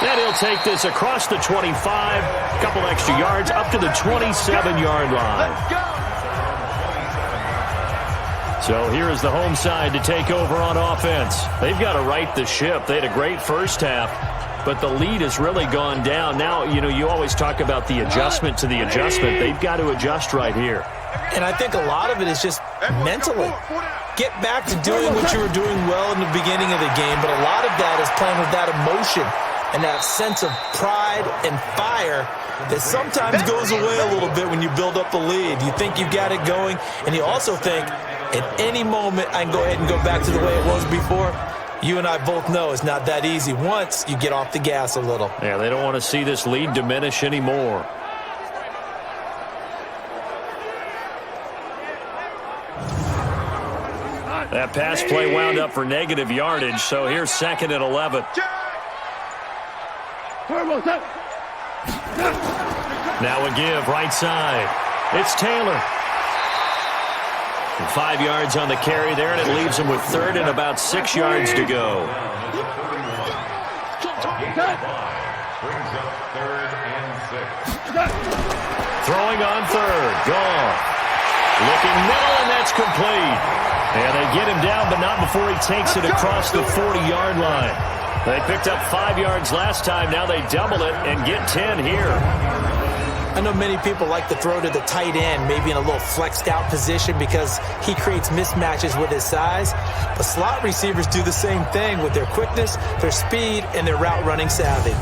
And he'll take this across the 25. A couple extra yards up to the 27-yard line. So here is the home side to take over on offense. They've got to right the ship. They had a great first half, but the lead has really gone down. Now, you always talk about the adjustment to the adjustment. They've got to adjust right here. And I think a lot of it is just mentally. Get back to doing what you were doing well in the beginning of the game, but a lot of that is playing with that emotion and that sense of pride and fire that sometimes goes away a little bit when you build up a lead. You think you've got it going, and you also think at any moment I can go ahead and go back to the way it was before. You and I both know it's not that easy once you get off the gas a little. Yeah, they don't want to see this lead diminish anymore. That pass play wound up for negative yardage, so here's 2nd and 11. Now a give, right side. It's Taylor. 5 yards on the carry there, and it leaves him with 3rd and about 6 yards to go. Throwing on 3rd, gone. Looking middle, and that's complete. And they get him down, but not before he takes it across the 40-yard line. They picked up 5 yards last time. Now they double it and get 10 here. I know many people like to throw to the tight end, maybe in a little flexed out position because he creates mismatches with his size. But slot receivers do the same thing with their quickness, their speed, and their route running savvy.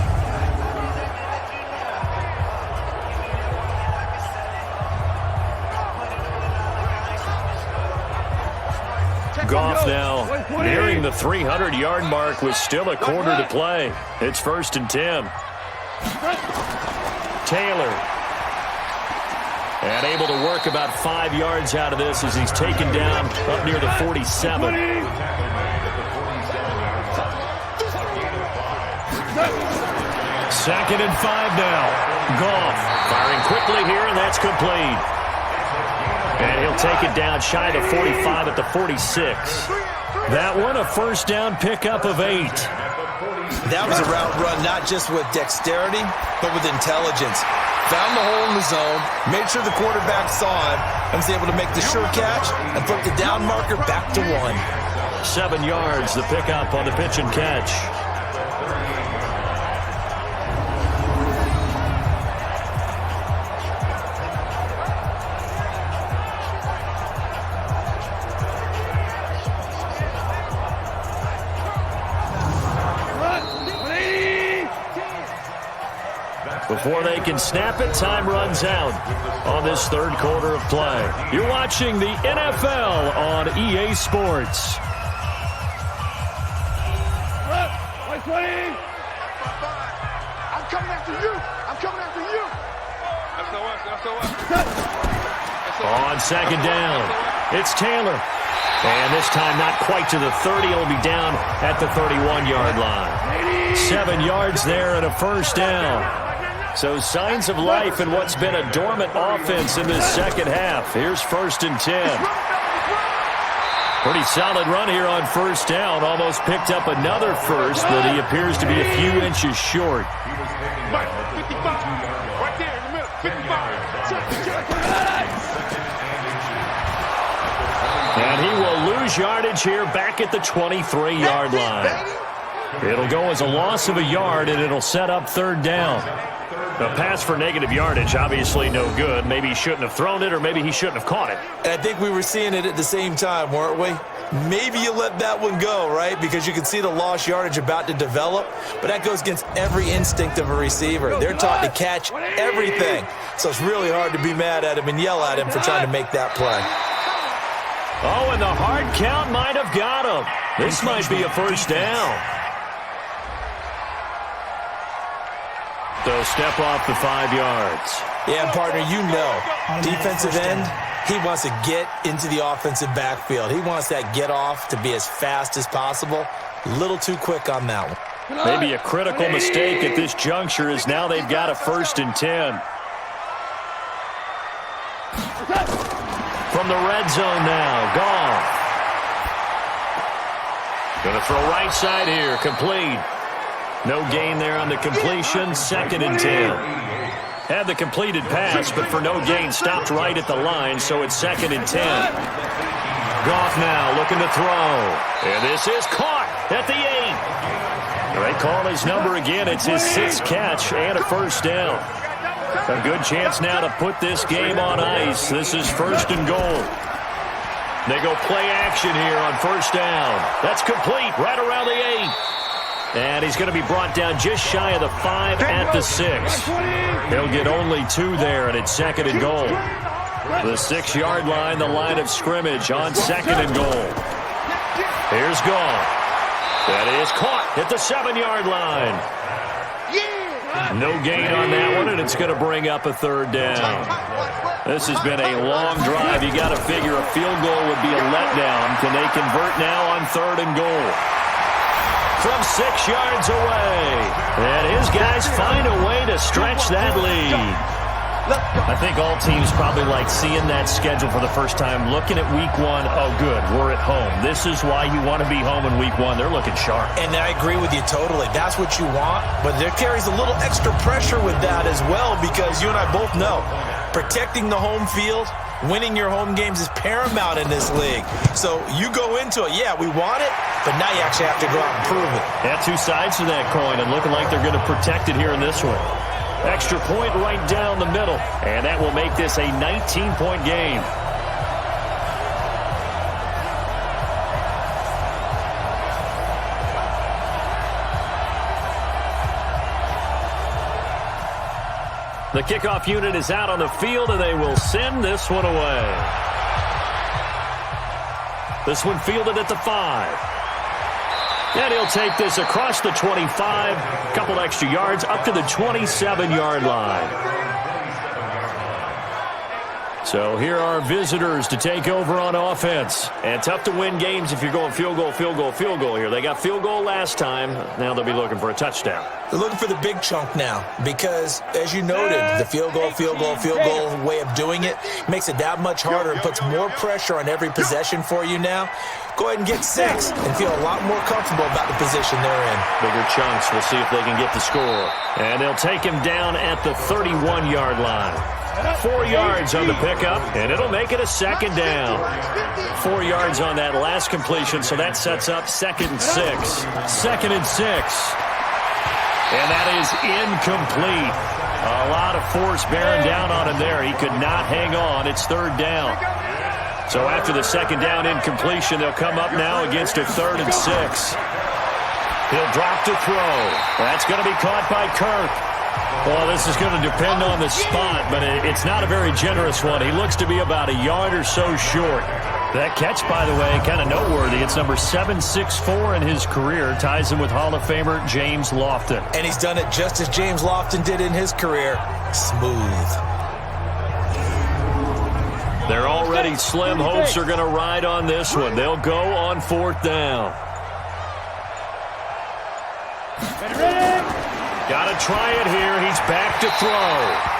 Goff now nearing the 300-yard mark with still a quarter to play. It's 1st and 10. Taylor. And able to work about 5 yards out of this as he's taken down up near the 47. 2nd and 5 now. Goff firing quickly here, and that's complete. And he'll take it down shy of the 45 at the 46. That one, a 1st down pickup of 8. That was a route run not just with dexterity, but with intelligence. Found the hole in the zone, made sure the quarterback saw him, and was able to make the sure catch and put the down marker back to 1. 7 yards, the pickup on the pitch and catch. Before they can snap it, time runs out on this 3rd quarter of play. You're watching the NFL on EA Sports. I'm coming after you. I'm coming after you. On 2nd down, it's Taylor. And this time not quite to the 30. He'll be down at the 31-yard line. 7 yards there and a 1st down. So signs of life in what's been a dormant offense in this 2nd half. Here's 1st and 10. Pretty solid run here on 1st down. Almost picked up another 1st, but he appears to be a few inches short. 55. Right there in the middle. 55. And he will lose yardage here back at the 23-yard line. It'll go as a loss of a yard, and it'll set up 3rd down. A pass for negative yardage, obviously no good. Maybe he shouldn't have thrown it, or maybe he shouldn't have caught it. And I think we were seeing it at the same time, weren't we? Maybe you let that one go, right? Because you can see the lost yardage about to develop. But that goes against every instinct of a receiver. They're taught to catch everything. So it's really hard to be mad at him and yell at him for trying to make that play. Oh, and the hard count might have got him. This might be a 1st down. They'll step off the 5 yards. Yeah, partner, you know, defensive end, he wants to get into the offensive backfield. He wants that get off to be as fast as possible. A little too quick on that one. Maybe a critical mistake at this juncture is now they've got a 1st and 10. From the red zone now, Goff. Going to throw right side here, complete. No gain there on the completion, 2nd and 10. Had the completed pass, but for no gain, stopped right at the line, so it's 2nd and 10. Goff now looking to throw. And this is caught at the 8. They call his number again. It's his 6th catch and a 1st down. A good chance now to put this game on ice. This is 1st and goal. They go play action here on 1st down. That's complete right around the 8. And he's going to be brought down just shy of the 5 at the 6. He'll get only 2 there, and it's 2nd and goal. The 6-yard line, the line of scrimmage on 2nd and goal. Here's Goff. That is caught at the 7-yard line. No gain on that one, and it's going to bring up a 3rd down. This has been a long drive. You got to figure a field goal would be a letdown. Can they convert now on 3rd and goal? From 6 yards away. And his guys find a way to stretch that lead. I think all teams probably like seeing that schedule for the first time, looking at week 1. Oh, good, we're at home. This is why you want to be home in week 1. They're looking sharp. And I agree with you totally. That's what you want. But there carries a little extra pressure with that as well, because you and I both know protecting the home field, winning your home games is paramount in this league. So you go into it, yeah, we want it, but now you actually have to go out and prove it. Yeah, 2 sides to that coin, and looking like they're going to protect it here in this one. Extra point right down the middle. And that will make this a 19-point game. The kickoff unit is out on the field, and they will send this one away. This one fielded at the 5. And he'll take this across the 25, a couple extra yards, up to the 27-yard line. So here are visitors to take over on offense. And tough to win games if you're going field goal, field goal, field goal here. They got field goal last time. Now they'll be looking for a touchdown. They're looking for the big chunk now because, as you noted, the field goal way of doing it makes it that much harder and puts more pressure on every possession for you now. Go ahead and get 6 and feel a lot more comfortable about the position they're in. Bigger chunks. We'll see if they can get the score. And they'll take him down at the 31-yard line. 4 yards on the pickup, and it'll make it a second down. 4 yards on that last completion, so that sets up 2nd and 6. 2nd and 6. And that is incomplete. A lot of force bearing down on him there. He could not hang on. It's 3rd down. So after the 2nd down incompletion, they'll come up now against a 3rd and 6. He'll drop to throw. That's going to be caught by Kirk. Well, this is going to depend on the spot, but it's not a very generous one. He looks to be about a yard or so short. That catch, by the way, kind of noteworthy. It's number 764 in his career. Ties him with Hall of Famer James Lofton. And he's done it just as James Lofton did in his career. Smooth. They're already slim hopes are going to ride on this one. They'll go on 4th down. Got to try it here. He's back to throw.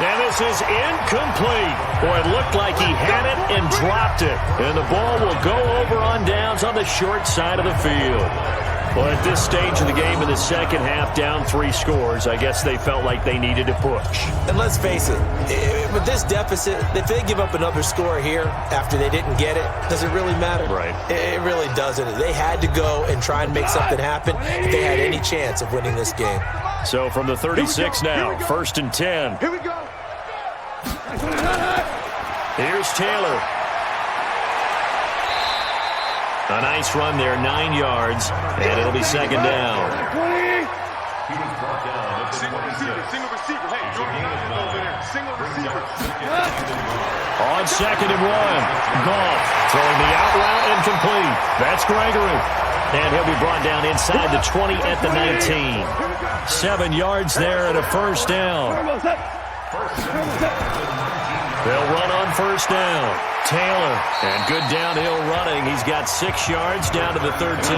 And this is incomplete. Boy, it looked like he had it and dropped it. And the ball will go over on downs on the short side of the field. Well, at this stage of the game in the second half, down 3 scores, I guess they felt like they needed to push. And let's face it, with this deficit, if they give up another score here after they didn't get it, does it really matter? Right. It really doesn't. They had to go and try and make something happen if they had any chance of winning this game. So from the 36 now, 1st and 10. Here we go. Here's Taylor. A nice run there, 9 yards, and it'll be 2nd down. Single receiver. Hey, Jordan over there. Single receiver. On 2nd and 1, Goff throwing the out route incomplete. That's Gregory. And he'll be brought down inside the 20 at the 19. 7 yards there and a 1st down. They'll run on 1st down. Taylor, and good downhill running. He's got 6 yards down to the 13.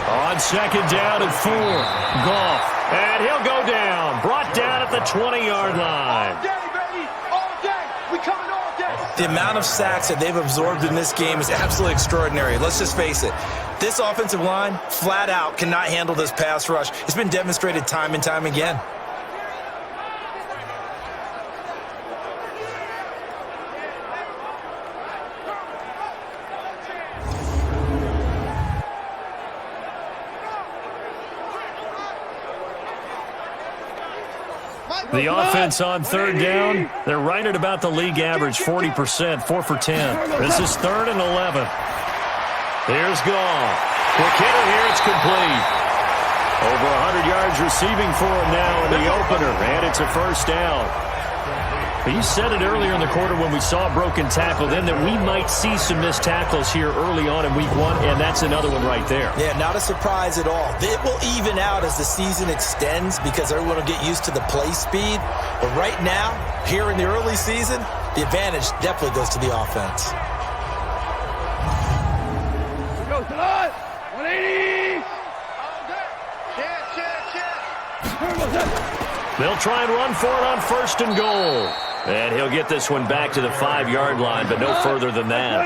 On 2nd down and 4, Goff, and he'll go down. Brought down at the 20-yard line. All day, baby. All day. We coming all day. The amount of sacks that they've absorbed in this game is absolutely extraordinary. Let's just face it. This offensive line, flat out, cannot handle this pass rush. It's been demonstrated time and time again. The offense on 3rd down, they're right at about the league average, 40%, 4 for 10. This is 3rd and 11. Here's Goff. Quick hitter here, it's complete. Over 100 yards receiving for him now in the opener, and it's a 1st down. You said it earlier in the quarter when we saw a broken tackle then that we might see some missed tackles here early on in week 1, and that's another one right there. Yeah, not a surprise at all. It will even out as the season extends because everyone will get used to the play speed. But right now, here in the early season, the advantage definitely goes to the offense. Go, Salad. 180. They'll try and run for it on 1st and goal. And he'll get this one back to the 5-yard line, but no further than that.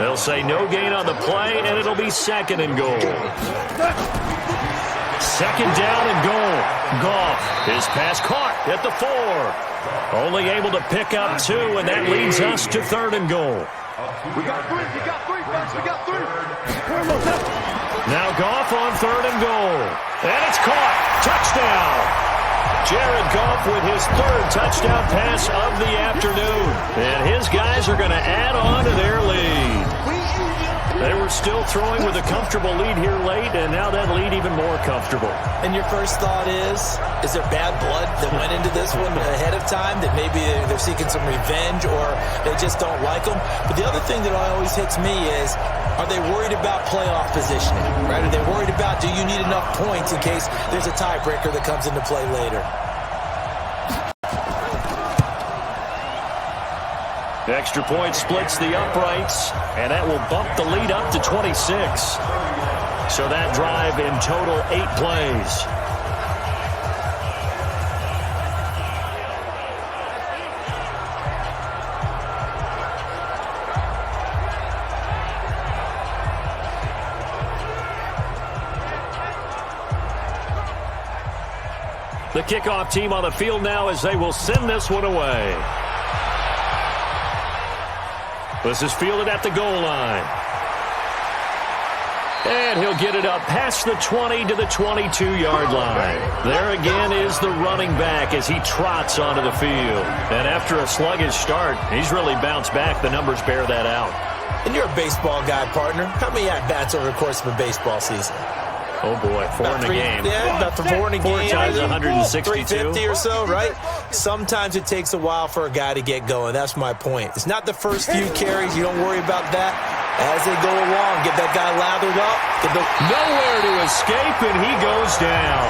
They'll say no gain on the play, and it'll be 2nd and goal. 2nd down and goal. Goff, his pass caught at the 4. Only able to pick up 2, and that leads us to 3rd and goal. We got three. We got three, fellas. We got three. Now Goff on 3rd and goal. And it's caught. Touchdown. Jared Goff with his 3rd touchdown pass of the afternoon. And his guys are going to add on to their lead. They were still throwing with a comfortable lead here late, and now that lead even more comfortable. And your first thought is there bad blood that went into this one ahead of time, that maybe they're seeking some revenge or they just don't like them? But the other thing that always hits me is, are they worried about playoff positioning? Right? Are they worried about, do you need enough points in case there's a tiebreaker that comes into play later? The extra point splits the uprights, and that will bump the lead up to 26. So that drive in total 8 plays. The kickoff team on the field now as they will send this one away. This is fielded at the goal line. And he'll get it up past the 20 to the 22-yard line. There again is the running back as he trots onto the field. And after a sluggish start, he's really bounced back. The numbers bear that out. And you're a baseball guy, partner. How many at-bats over the course of a baseball season? Oh, boy, 4 in a game. Yeah, about 4 in a game. 4 times 162. 350 or so, right? Sometimes it takes a while for a guy to get going. That's my point. It's not the first few carries. You don't worry about that. As they go along, get that guy lathered up. Nowhere to escape, and he goes down.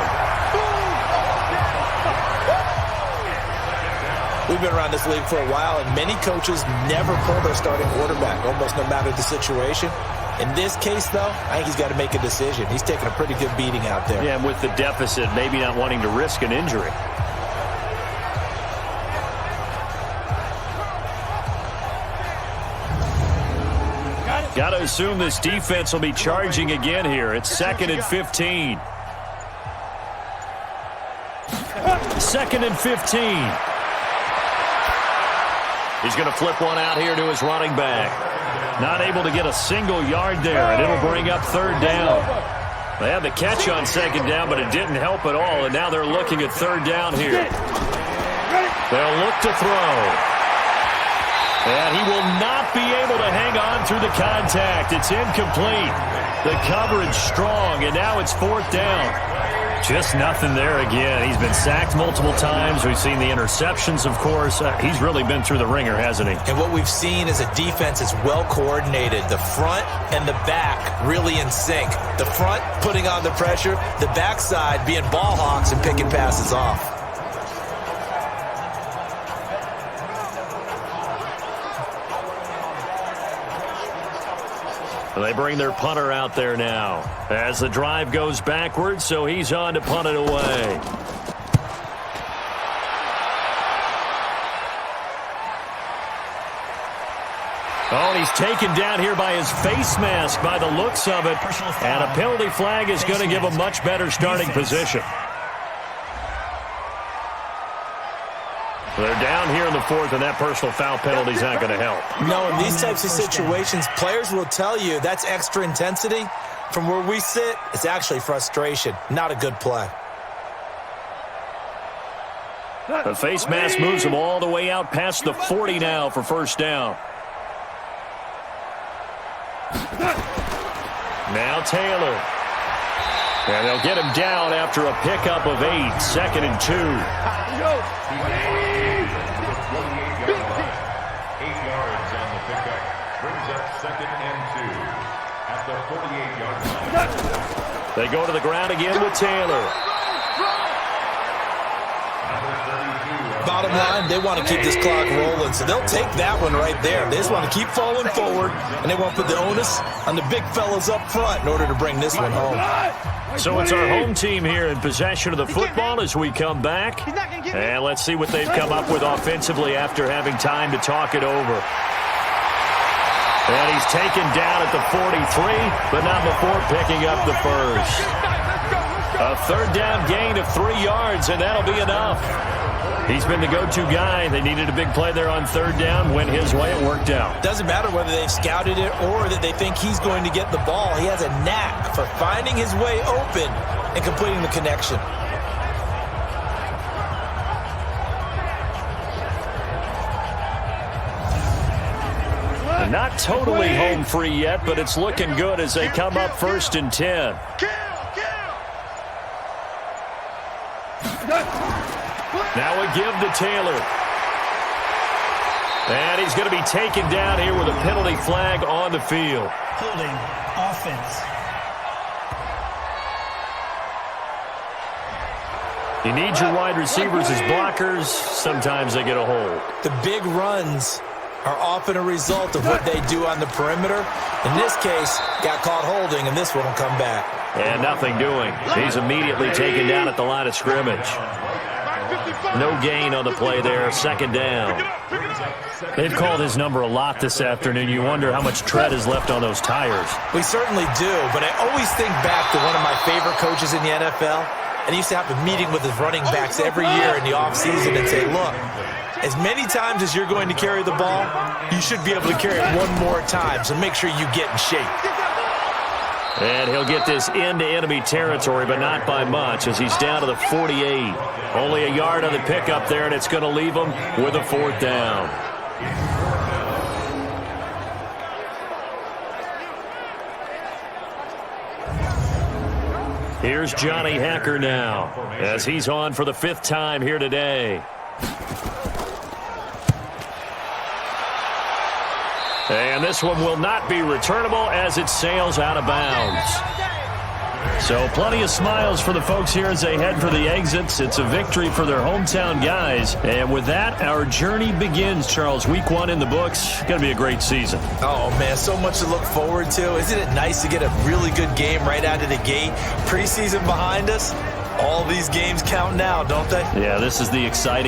We've been around this league for a while, and many coaches never pull their starting quarterback, almost no matter the situation. In this case, though, I think he's got to make a decision. He's taking a pretty good beating out there. Yeah, and with the deficit, maybe not wanting to risk an injury. Got to assume this defense will be charging again here. It's 2nd and 15. 2nd and 15. He's going to flip one out here to his running back. Not able to get a single yard there, and it'll bring up 3rd down. They had the catch on 2nd down, but it didn't help at all, and now they're looking at 3rd down here. They'll look to throw. And he will not be able to hang on through the contact. It's incomplete. The coverage strong, and now it's 4th down. Just nothing there again. He's been sacked multiple times. We've seen the interceptions, of course. He's really been through the ringer, hasn't he? And what we've seen is a defense that's well coordinated. The front and the back really in sync. The front putting on the pressure. The backside being ball hawks and picking passes off. They bring their punter out there now as the drive goes backwards, so he's on to punt it away. Oh, and he's taken down here by his face mask by the looks of it. And a penalty flag is going to give a much better starting position. They're down here in the 4th, and that personal foul penalty is not going to help. No, in these types of situations, players will tell you that's extra intensity. From where we sit, it's actually frustration. Not a good play. The face mask moves him all the way out past the 40 now for 1st down. Now Taylor. And they'll get him down after a pickup of 8. 2nd and 2. 8 yards on the pickup. Brings up 2nd and 2 at the 48-yard line. They go to the ground again with Taylor. Bottom line, they want to keep this clock rolling, so they'll take that one right there. They just want to keep falling forward, and they want to put the onus on the big fellas up front in order to bring this one home. So it's our home team here in possession of the football as we come back. And let's see what they've come up with offensively after having time to talk it over. And he's taken down at the 43, but not before picking up the first. A 3rd down gain of 3 yards, and that'll be enough. He's been the go-to guy. They needed a big play there on third down. Went his way. It worked out. Doesn't matter whether they've scouted it or that they think he's going to get the ball. He has a knack for finding his way open and completing the connection. Not totally home free yet, but it's looking good as they come up 1st and 10. Now a give to Taylor. And he's going to be taken down here with a penalty flag on the field. Holding offense. You need your wide receivers as blockers. Sometimes they get a hold. The big runs are often a result of what they do on the perimeter. In this case, got caught holding, and this one will come back. And nothing doing. He's immediately taken down at the line of scrimmage. No gain on the play there. 2nd down. They've called his number a lot this afternoon. You wonder how much tread is left on those tires. We certainly do, but I always think back to one of my favorite coaches in the NFL, and he used to have a meeting with his running backs every year in the offseason and say, look, as many times as you're going to carry the ball, you should be able to carry it one more time, so make sure you get in shape. And he'll get this into enemy territory, but not by much as he's down to the 48. Only a yard on the pickup there, and it's going to leave him with a 4th down. Here's Johnny Hacker now as he's on for the 5th time here today. And this one will not be returnable as it sails out of bounds. So plenty of smiles for the folks here as they head for the exits. It's a victory for their hometown guys. And with that, our journey begins, Charles. Week 1 in the books. Going to be a great season. Oh, man, so much to look forward to. Isn't it nice to get a really good game right out of the gate? Preseason behind us. All these games count now, don't they? Yeah, this is the exciting